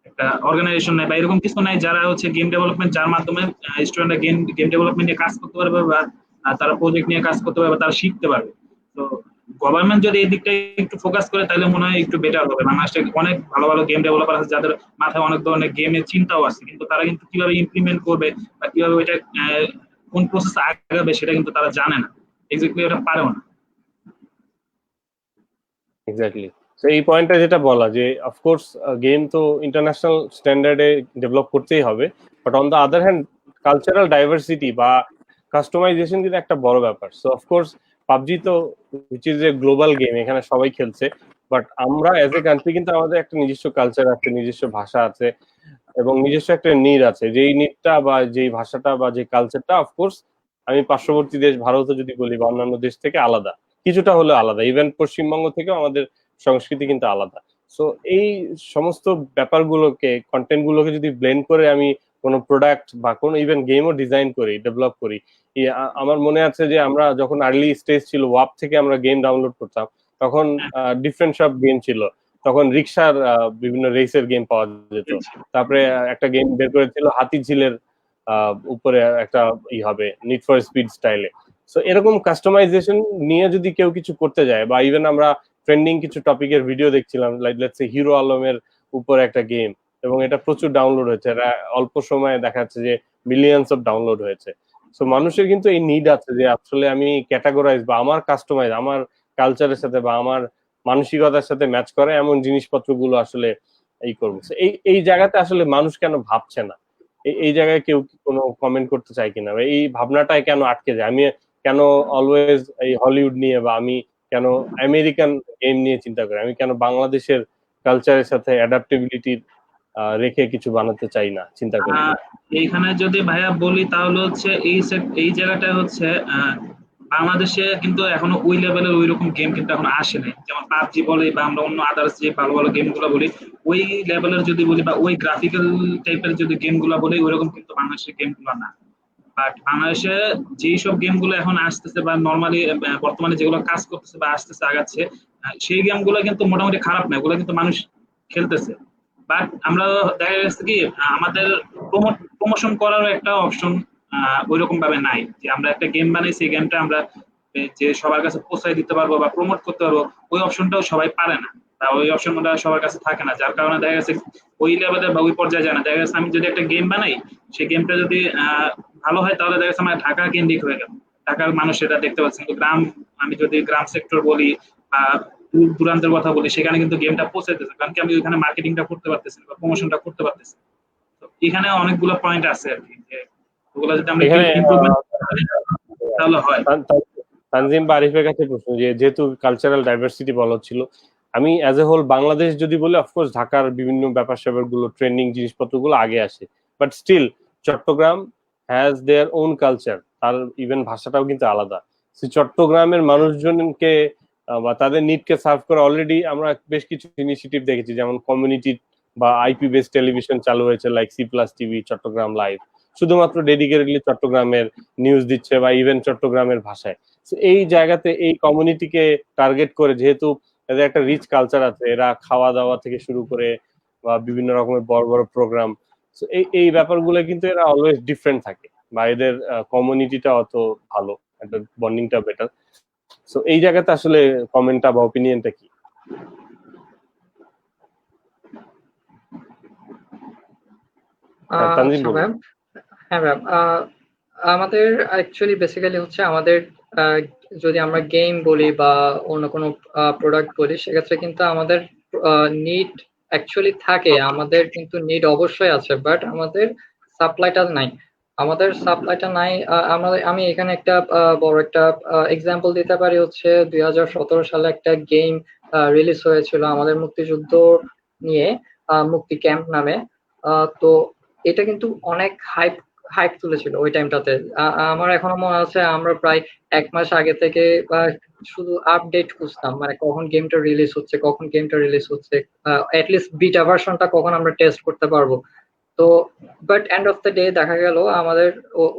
একটা অর্গানাইজেশন নাই বা এরকম কিছু নাই যারা হচ্ছে গেম ডেভেলপমেন্ট, যার মাধ্যমে স্টুডেন্টরা গেম ডেভেলপমেন্ট নিয়ে কাজ করতে পারবে বা তারা প্রজেক্ট নিয়ে কাজ করতে পারবে, তারা শিখতে পারবে। তো গভর্নমেন্ট যদি এই দিকটা একটু ফোকাস করে তাহলে মনে হয় একটু বেটার হবে। বাংলাদেশে অনেক ভালো ভালো গেম ডেভেলপার আছে যাদের মাথায় অনেক ধরনের গেমের চিন্তাও আছে, কিন্তু তারা কিন্তু কিভাবে ইমপ্লিমেন্ট করবে বা কিভাবে ওইটা কোন প্রসেস আগাবে সেটা কিন্তু তারা জানে না, এক্স্যাক্টলি ওটা পারেও না। এক্স্যাক্টলি। তো এই পয়েন্টটা যেটা বলা যে অফকোর্স গেম তো ইন্টারন্যাশনাল স্ট্যান্ডার্ডে ডেভেলপ করতেই হবে, but on the other hand cultural diversity বা কাস্টমাইজেশন কিন্তু একটা বড় ব্যাপার। সো অফকোর্স পাবজি তো which is a global game, এখানে সবাই খেলছে, বাট আমরা এজ এ কান্ট্রি কিন্তু আমাদের একটা নিজস্ব কালচার আছে, নিজস্ব ভাষা আছে এবং নিজস্ব একটা নিড আছে। যেই নিডটা বা যেই ভাষাটা বা যে কালচারটা অফকোর্স আমি পার্শ্ববর্তী দেশ ভারতে যদি বলি বা অন্যান্য দেশ থেকে আলাদা, কিছুটা হলেও আলাদা, ইভেন পশ্চিমবঙ্গ থেকেও আমাদের সংস্কৃতি কিন্তু আলাদা। সো এই সমস্ত ব্যাপারগুলোকে, কন্টেন্ট গুলোকে যদি ব্লেন্ড করে আমি কোনো প্রোডাক্ট বা কোনো ইভেন গেমও ডিজাইন করি, ডেভেলপ করি, আমার মনে আছে যে আমরা যখন আর্লি স্টেজ ছিল ওয়াপ থেকে আমরা গেম ডাউনলোড করতাম, তখন ডিফারেন্ট সব গেম ছিল। তখন রিক্সার বিভিন্ন রেসের গেম পাওয়া যেত। তারপরে একটা গেম বের করেছিল হাতি ঝিলের উপরে একটা হবে নিড ফর স্পিড স্টাইলে। সো এরকম কাস্টমাইজেশন নিয়ে যদি কেউ কিছু করতে যায় বা ইভেন আমরা ট্রেন্ডিং কিছু টপিকের ভিডিও দেখছিলাম, লাইক লেটস সে হিরো আলমের উপর একটা গেম, এবং এটা প্রচুর ডাউনলোড হয়েছে, এটা অল্প সময়ে দেখা যাচ্ছে যে মিলিয়নস অফ ডাউনলোড হয়েছে। সো মানুষের কিন্তু এই নিড আছে যে আসলে আমি ক্যাটাগরাইজ বা আমার কাস্টমাইজ আমার কালচারের সাথে বা আমার মানসিকতার সাথে ম্যাচ করে এমন জিনিসপত্রগুলো আসলে এই করবো। এই এই জায়গাতে আসলে মানুষ কেন ভাবছে না, এই জায়গায় কেউ কোনো কমেন্ট করতে চায় কিনা, এই ভাবনাটাই কেন আটকে যায়? আমি কেন অলওয়েজ এই হলিউড নিয়ে বা আমি কেন আমেরিকান গেম নিয়ে চিন্তা করি, আমি কেন বাংলাদেশের কালচারের সাথে অ্যাডাপ্টেবিলিটি রেখে কিছু বানাতে চাই না, চিন্তা করি না? এইখানে যদি ভাইয়া বলি তাহলে হচ্ছে এই জায়গাটা হচ্ছে বাংলাদেশে কিন্তু এখনো ওই লেভেলের ওই রকম গেম কিন্তু এখন আসে নাই। যেমন পাবজি বলি বা আমরা অন্য আদার্স যে ভালো ভালো গেম গুলো বলি, ওই লেভেলের যদি বলি বা ওই গ্রাফিক্যাল টাইপের যদি গেম গুলো বলি, ওইরকম কিন্তু বাংলাদেশের গেম গুলো না। বাট বাংলাদেশে যেই সব গেম গুলো এখন আসতেছে বা নর্মালি বর্তমানে যেগুলো কাজ করতেছে বা আসতেছে আগাচ্ছে, সেই গেম গুলো কিন্তু মোটামুটি খারাপ না, ওগুলো কিন্তু মানুষ খেলতেছে। বাট আমরা দেখা যাচ্ছে কি আমাদের প্রমোশন করার একটা অপশন ওইরকম ভাবে নাই যে আমরা একটা গেম বানাই, সেই গেমটা আমরা যে সবার কাছে পৌঁছায় দিতে পারবো বা প্রমোট করতে পারবো, ওই অপশনটাও সবাই পারে না বা ওই অপশনটা সবার কাছে থাকে না। যার কারণে দেখা গেছে ওই লেভেলে বা ওই পর্যায়ে যায় না। দেখা গেছে আমি যদি একটা গেম বানাই, সেই গেমটা যদি ভালো হয় তাহলে দেখা গেছে আমার ঢাকা কেন্দ্রিক হয়ে গেল, ঢাকার মানুষ সেটা দেখতে পাচ্ছে। কিন্তু আমি যদি গ্রাম সেক্টর বলি বা দূর দূরান্তের কথা বলি, সেখানে কিন্তু গেমটা পৌঁছাইতেছে, কারণ কি আমি ওইখানে মার্কেটিংটা করতে পারতেছি বা প্রমোশনটা করতে পারতেছি। তো এখানে অনেকগুলো পয়েন্ট আছে আর কি, যে ওগুলো যদি আমরা ইমপ্রুভমেন্ট তাহলে হয়। তানজিম বা আরিফের কাছে প্রশ্ন, যে যেহেতু কালচারাল ডাইভার্সিটি বলা ছিল, আমি অ্যাজ এ হোল বাংলাদেশ যদি বলি, অফকোর্স ঢাকার বিভিন্ন ব্যাপার স্যাপার গুলো, ট্রেন্ডিং জিনিসপত্রগুলো আগে আসে, but still Chattogram has their own culture, তার ইভেন ভাষাটাও কিন্তু আলাদা। চট্টগ্রামের মানুষজনকে বা তাদের নিডকে সার্ভ করে অলরেডি আমরা বেশ কিছু ইনিশিয়েটিভ দেখেছি, যেমন কমিউনিটি বা আইপি বেস টেলিভিশন চালু হয়েছে, like C plus TV, Chattogram live, শুধুমাত্র ডেডিকেটেডলি চট্টগ্রামের নিউজ দিচ্ছে বা ইভেন চট্টগ্রামের ভাষায়। এই জায়গাতে এই কমিউনিটিকে টার্গেট করে, যেহেতু এদের একটা রিচ কালচার আছে, এরা খাওয়া দাওয়া থেকে শুরু করে বা বিভিন্ন রকমের বড় বড় প্রোগ্রাম, এই ব্যাপারগুলো কিন্তু এরা অলওয়েজ ডিফারেন্ট থাকে বা এদের কমিউনিটিটা অত ভালো, একটা বন্ডিংটা বেটার। সো এই জায়গাতে আসলে কমেন্টটা বা অপিনিয়নটা কি? তানজিম আচ্ছা বলুন। ম্যাম, হ্যাঁ ম্যাম, আমাদের অ্যাকচুয়ালি বেসিক্যালি হচ্ছে আমাদের আহ, যদি আমরা গেম বলি বা অন্য কোনো প্রোডাক্ট বলি, সেক্ষেত্রে কিন্তু আমাদের নিড অ্যাকচুয়ালি থাকে, আমাদের কিন্তু নিড অবশ্যই আছে, বাট আমাদের সাপ্লাইটা নাই। আমাদের সাপ্লাইটা নাই। আমি এখানে একটা বড় একটা এক্সাম্পল দিতে পারি। হচ্ছে 2017 সালে একটা গেম রিলিজ হয়েছিল আমাদের মুক্তিযুদ্ধ নিয়ে, মুক্তি ক্যাম্প নামে। তো এটা কিন্তু অনেক হাইপ হাইপ তুলেছিল ওই টাইমটাতে। আমার এখনো মনে আছে, আমরা প্রায় 1 মাস আগে থেকে শুধু আপডেট খুঁজতাম, মানে কখন গেমটা রিলিজ হচ্ছে, কখন গেমটা রিলিজ হচ্ছে, লিস্ট বিটা ভার্সনটা কখন আমরা টেস্ট করতে পারবো। তো but and of the day দেখা গেল আমাদের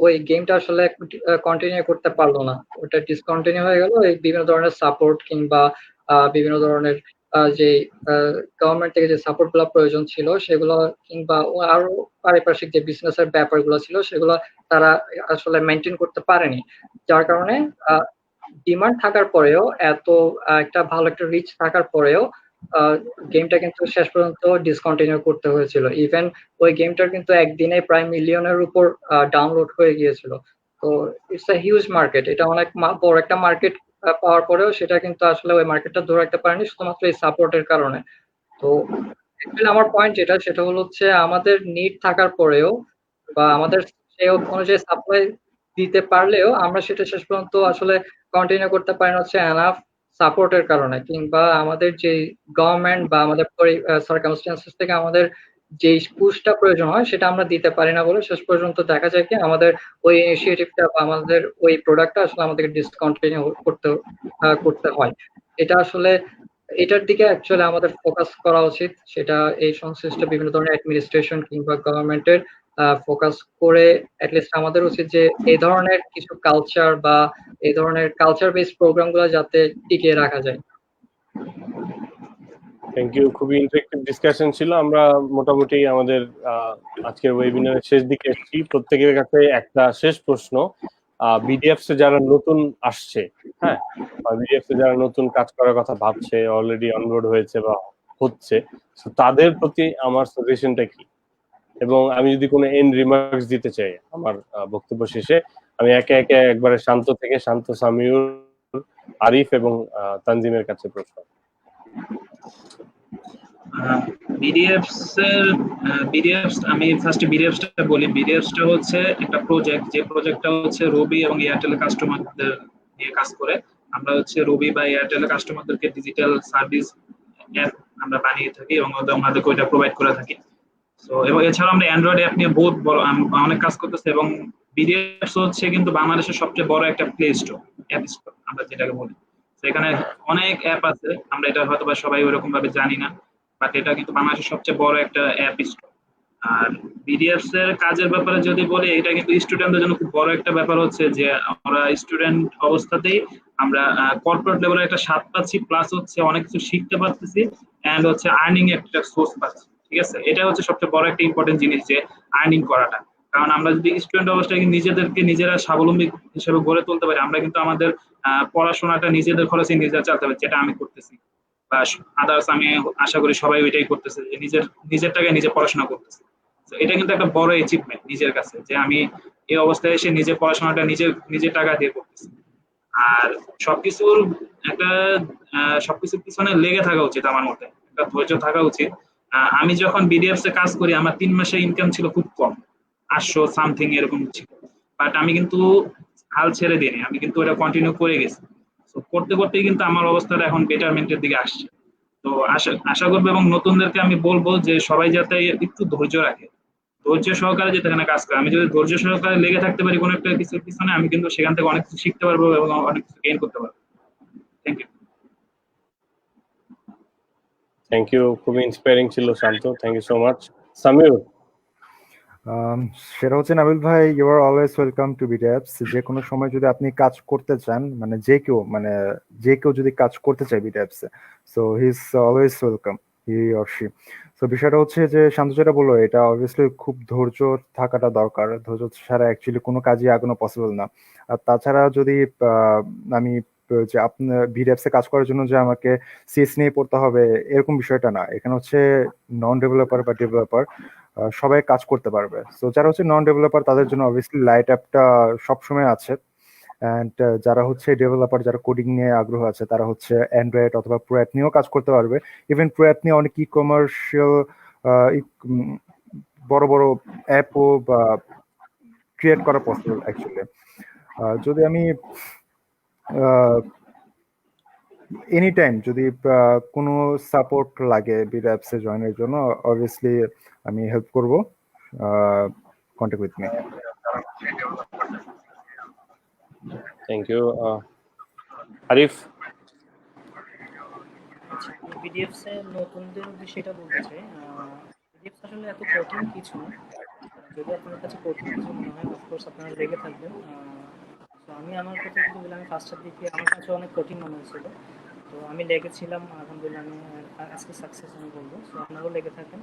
ওই গেমটা আসলে কন্টিনিউ করতে পারলো না, ওটা ডিসকন্টিনিউ হয়ে গেল। এই বিভিন্ন ধরনের সাপোর্ট কিংবা বিভিন্ন ধরনের যে গভর্নমেন্ট থেকে যে সাপোর্ট গুলো প্রয়োজন ছিল সেগুলো, কিংবা আরো পারিপার্শ্বিক যে বিজনেস এর ব্যাপারগুলো ছিল সেগুলো তারা আসলে মেনটেন করতে পারেনি। যার কারণে ডিমান্ড থাকার পরেও, এত একটা ভালো একটা রিচ থাকার পরেও গেমটা কিন্তু শেষ পর্যন্ত ডিসকন্টিনিউ করতে হয়েছিল। ইভেন ওই গেমটার কিন্তু একদিনে প্রায় মিলিয়নের উপর ডাউনলোড হয়ে গিয়েছিল। তো ইটস আ হিউজ মার্কেট, এটা অনেক বড় একটা মার্কেট পাওয়ার পরেও সেটা কিন্তু আসলে ওই মার্কেটটা ধরে রাখতে পারেনি শুধুমাত্র এই সাপোর্টের কারণে। তো actually আমার পয়েন্ট যেটা, সেটা হলো হচ্ছে আমাদের নিড থাকার পরেও বা আমাদের সেই অনুযায়ী সাপ্লাই দিতে পারলেও আমরা সেটা শেষ পর্যন্ত আসলে কন্টিনিউ করতে পারি না হচ্ছে এনাফ সাপোর্টের কারণে, কিংবা আমাদের যে গভর্নমেন্ট বা আমাদের সার্কামস্টেন্সেস থেকে আমাদের যে পুশটা প্রয়োজন হয় সেটা আমরা দিতে পারি না বলে শেষ পর্যন্ত দেখা যায় কি আমাদের ওই ইনিশিয়েটিভটা বা আমাদের ওই প্রোডাক্টটা আসলে আমাদেরকে ডিসকন্টিনিউ করতে হয়। এটা আসলে এটার দিকে অ্যাকচুয়ালি আমাদের ফোকাস করা উচিত। সেটা এই সংশ্লিষ্ট বিভিন্ন ধরনের অ্যাডমিনিস্ট্রেশন কিংবা গভর্নমেন্টের ফোকাস করে অ্যাটলিস্ট আমাদের উচিত যে এই ধরনের কিছু কালচার বা এই ধরনের কালচার বেসড প্রোগ্রাম গুলো যাতে টিকিয়ে রাখা যায়। থ্যাংক ইউ, খুবই ইন্টারেক্টিভ ডিসকাশন ছিল। আমরা মোটামুটি আমাদের আজকের ওয়েবিনারের শেষ দিকে এসেছি। প্রত্যেকের কাছে একটা শেষ প্রশ্ন, বিডিএফস এ যারা নতুন আসছে, হ্যাঁ, বিডিএফস এ যারা নতুন কাজ করার কথা ভাবছে, অলরেডি অনবোর্ড হয়েছে বা হচ্ছে, তো তাদের প্রতি আমার সাজেশনটা কি? এবং আমি যদি কোনো এন্ড রিমার্কস দিতে চাই আমার বক্তব্য শেষে, আমি একে একে একবারে শান্ত থেকে শান্ত, সামিউর, আরিফ এবং তানজিমের কাছে প্রশ্ন। আমি ফার্স্টে বিডিএফসটা বলি। বিডিএফসটা হচ্ছে একটা প্রজেক্ট, যে প্রজেক্টটা হচ্ছে রবি এবং এয়ারটেল কাস্টমারদের নিয়ে কাজ করে। আমরা হচ্ছে রবি বা এয়ারটেল কাস্টমারদেরকে ডিজিটাল সার্ভিস অ্যাপ আমরা বানিয়ে থাকি এবং ওনাদেরকে ওইটা প্রোভাইড করে থাকি। তো এবং এছাড়াও আমরা অ্যান্ড্রয়েড অ্যাপ নিয়ে বহুত বড় অনেক কাজ করতেছি, এবং বিডিএফস হচ্ছে কিন্তু বাংলাদেশের সবচেয়ে বড় একটা প্লে স্টোর, অ্যাপ স্টোর আমরা যেটাকে বলি। সেখানে অনেক অ্যাপ আছে, আমরা এটা হয়তো বা সবাই ওরকম ভাবে জানি না, বাট এটা কিন্তু বাংলাদেশের সবচেয়ে বড় একটা অ্যাপ স্টোর। আর বিডিএফস এর কাজের ব্যাপারে যদি বলি, এটা কিন্তু স্টুডেন্টদের জন্য খুব বড় একটা ব্যাপার হচ্ছে যে আমরা স্টুডেন্ট অবস্থাতেই আমরা কর্পোরেট লেভেলে একটা স্বাদ পাচ্ছি, প্লাস হচ্ছে অনেক কিছু শিখতে পারতেছি, এন্ড হচ্ছে আর্নিং একটা সোর্স পাচ্ছি। ঠিক আছে, এটা হচ্ছে সবচেয়ে বড় একটা ইম্পর্টেন্ট জিনিস, যে আর্নিং করাটা। কারণ আমরা যদি স্টুডেন্ট অবস্থায় নিজেদেরকে নিজেরা স্বাবলম্বী হিসেবে গড়ে তুলতে পারি, আমরা কিন্তু আমাদের পড়াশোনাটা নিজেদের খরচে নিজেরা চালাতে পারি, যেটা আমি করতেছি বা আদার্স আমি আশা করি সবাই ওইটাই করতেছে, যে নিজের টাকায় নিজে পড়াশোনা করতেছে। এটা কিন্তু একটা বড় অ্যাচিভমেন্ট নিজের কাছে, যে আমি এই অবস্থায় এসে নিজের পড়াশোনাটা নিজের টাকা দিয়ে করতেছি। আর সবকিছুর একটা সবকিছুর পিছনে লেগে থাকা উচিত, আমার মতে একটা ধৈর্য থাকা উচিত। আমি যখন বিডিএফ এ কাজ করি, আমার 3 মাসের ইনকাম ছিল খুব কম, 800 সামথিং এরকম ছিল, বাট আমি কিন্তু হাল ছেড়ে দিইনি, আমি কিন্তু ওটা কন্টিনিউ করে গেছি। তো করতে করতেই কিন্তু আমার অবস্থাটা এখন বেটারমেন্টের দিকে আসছে। তো আশা করবো এবং নতুনদেরকে আমি বলবো যে সবাই যাতে একটু ধৈর্য রাখে, ধৈর্য সহকারে যেতে এখানে কাজ করে। আমি যদি ধৈর্য সহকারে লেগে থাকতে পারি কোনো একটা কিছুর পিছনে, আমি কিন্তু সেখান থেকে অনেক কিছু শিখতে পারবো এবং অনেক কিছু গেইন করতে পারবো। Thank you. থ্যাংক ইউ, খুবই ইন্সপায়ারিং ছিল Shanto, thank you so much. Samiur. সেটা হচ্ছে নাবিল ভাই, you are always welcome to BDFs. যে কোনো সময় যদি আপনি কাজ করতে চান, যে কেউ যদি কাজ করতে চায় BDFs, so he is always welcome, he or she. তো বিষয়টা হচ্ছে যে শান্ত যেটা বললো, এটা অবভিয়াসলি খুব ধৈর্য থাকাটা দরকার। ধৈর্য ছাড়া অ্যাকচুয়ালি কোনো কাজই আগানো পসিবল না। আর তাছাড়া যদি আমি যে আপনার বিডিএফস এ কাজ করার জন্য যে আমাকে সিএস নিয়ে পড়তে হবে এরকম বিষয়টা না। এখানে হচ্ছে নন ডেভেলপার বা ডেভেলপার সবাই কাজ করতে পারবে। সো যারা হচ্ছে নন ডেভেলপার তাদের জন্য অবভিয়াসলি লাইট অ্যাপটা সবসময় আছে। অ্যান্ড যারা হচ্ছে ডেভেলপার, যারা কোডিং নিয়ে আগ্রহ আছে, তারা হচ্ছে অ্যান্ড্রয়েড অথবা প্রো অ্যাপ নিয়েও কাজ করতে পারবে। ইভেন প্রো অ্যাপ নিয়ে অনেক ই কমার্শিয়াল বড় বড় অ্যাপও বা ক্রিয়েট করা পসিবল অ্যাকচুয়ালি। যদি আমি এনি টাইম যদি কোনো সাপোর্ট লাগে বিড অ্যাপসে জয়েনের জন্য, অবভিয়াসলি আমি হেল্প করব। Contact with me. Thank you. Arif, আচ্ছা, আমি বিডিএফস এর নতুনদের উদ্দেশ্যে এটা বলতে চাই, বিডিএফস আসলে এত কঠিন কিছু না। যদি আপনার কাছে কঠিন কিছু মনে হয়, অফকোর্স আপনারা লেগে থাকবেন। তো আমি আমার কথা যদি বলি, আমি ফার্স্টের দিকে আমার কাছে অনেক কঠিন মনে হয়েছিল। তো আমি লেগেছিলাম, আলহামদুলিল্লাহ আমি আজকে সাকসেস আমি বলবো। সো আপনারাও লেগে থাকেন।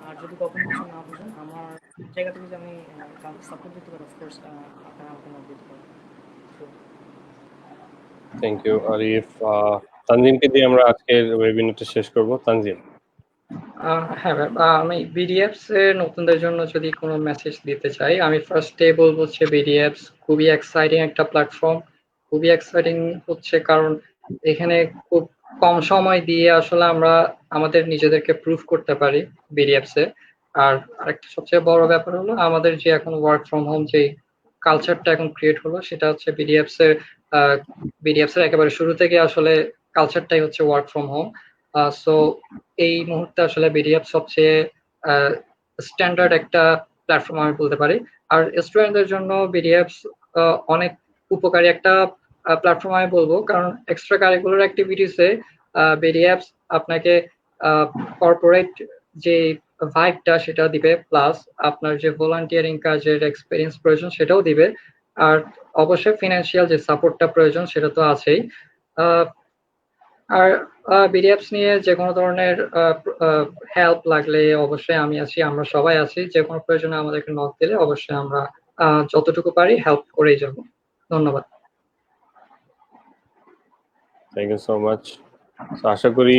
আর যদি কখনো কিছু না বুঝেন, আমার জায়গা থেকে যদি আমি কাউকে সাপোর্ট দিতে পারি, অফকোর্স আপনারা আমাকে নক দিতে পারেন। So, thank you Arif. তানজিমকে দিয়ে আমরা আজকের ওয়েবিনারটা শেষ করব। তানজিম। হ্যাঁ ম্যাম, আমি বিডিএফস এর নতুনদের জন্য যদি কোনো মেসেজ দিতে চাই, আমি ফার্স্টে বলবো হচ্ছে বিডিএফস খুবই এক্সাইটিং একটা প্ল্যাটফর্ম। খুবই এক্সাইটিং হচ্ছে কারণ এখানে খুব কম সময় দিয়ে আসলে আমরা আমাদের নিজেদেরকে প্রুভ করতে পারি বিডিএফস এ। আর আরেকটা সবচেয়ে বড় ব্যাপার হলো আমাদের যে এখন ওয়ার্ক ফ্রম হোম যে কালচারটা এখন ক্রিয়েট হলো, সেটা হচ্ছে বিডিএফস এর একেবারে শুরু থেকে আসলে কালচারটাই হচ্ছে ওয়ার্ক ফ্রম হোম। সো এই মুহূর্তে আসলে বিডিএফ সবচেয়ে স্ট্যান্ডার্ড একটা প্ল্যাটফর্ম আমি বলতে পারি। আর স্টুডেন্টদের জন্য বিডিএফ অনেক উপকারী একটা প্ল্যাটফর্ম আমি বলবো, কারণ এক্সট্রা কারিকুলার অ্যাক্টিভিটিসে বিডিএফ আপনাকে কর্পোরেট যে ভাইবটা সেটা দিবে, প্লাস আপনার যে ভলান্টিয়ারিং কাজের এক্সপিরিয়েন্স প্রয়োজন সেটাও দিবে। আর অবশ্যই ফিনান্সিয়াল যে সাপোর্টটা প্রয়োজন সেটা তো আছেই। আর বিডিএফস নিয়ে যে কোনো ধরনের হেল্প লাগলে অবশ্যই আমি আছি, আমরা সবাই আছি। যে কোনো প্রয়োজনে আমাদেরকে নক দিলে অবশ্যই আমরা যতটুকু পারি হেল্প করেই যাব। ধন্যবাদ। Thank you so much. আশা করি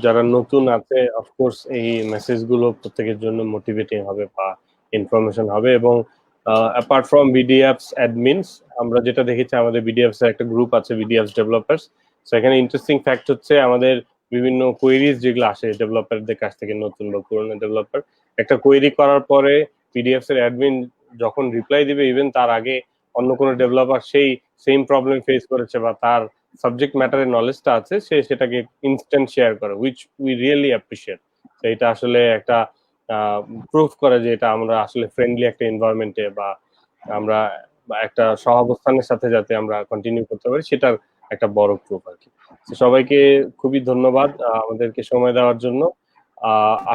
যারা নতুন আছে, অফকোর্স এই মেসেজগুলো প্রত্যেকের জন্য মোটিভেটিং হবে বা ইনফরমেশন হবে। এবং অ্যাপার্ট ফ্রম বিডিএফস অ্যাডমিনস, আমরা যেটা দেখেছি আমাদের বিডিএফস এর একটা গ্রুপ আছে, বিডিএফস ডেভেলপার্স। সেখানে ইন্টারেস্টিং ফ্যাক্ট হচ্ছে আমাদের বিভিন্ন কোয়েরিজ যেগুলো আসে ডেভেলপারদের কাছ থেকে, নতুন বা পুরনো ডেভেলপার, একটা কোয়েরি করার পরে পিডিএফস এর অ্যাডমিন যখন রিপ্লাই দিবে, ইভেন তার আগে অন্য কোনো ডেভেলপার সেই সেম প্রবলেম ফেস করেছে বা তার সাবজেক্ট ম্যাটারের নলেজটা আছে, সে সেটাকে ইনস্ট্যান্ট শেয়ার করে, উইচ উই রিয়েলি অ্যাপ্রিশিয়েট। এটা আসলে একটা প্রুফ করে যে এটা আমরা আসলে ফ্রেন্ডলি একটা এনভায়রনমেন্টে বা আমরা একটা সহাবস্থানের সাথে যাতে আমরা কন্টিনিউ করতে পারি, সেটার একটা বড় প্রুফ আর কি। সবাইকে খুবই ধন্যবাদ আমাদেরকে সময় দেওয়ার জন্য।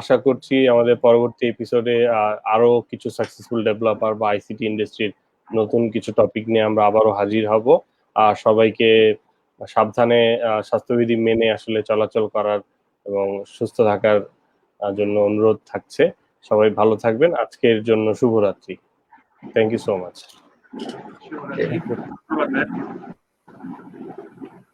আশা করছি আমাদের পরবর্তী এপিসোডে আরো কিছু সাকসেসফুল ডেভেলপার বা আইসিটি ইন্ডাস্ট্রির নতুন কিছু টপিক নিয়ে আমরা আবারও হাজির হব। আর সবাইকে সাবধানে স্বাস্থ্যবিধি মেনে আসলে চলাচল করার এবং সুস্থ থাকার জন্য অনুরোধ থাকছে। সবাই ভালো থাকবেন। আজকের জন্য শুভরাত্রি। Thank you so much. ধন্যবাদ।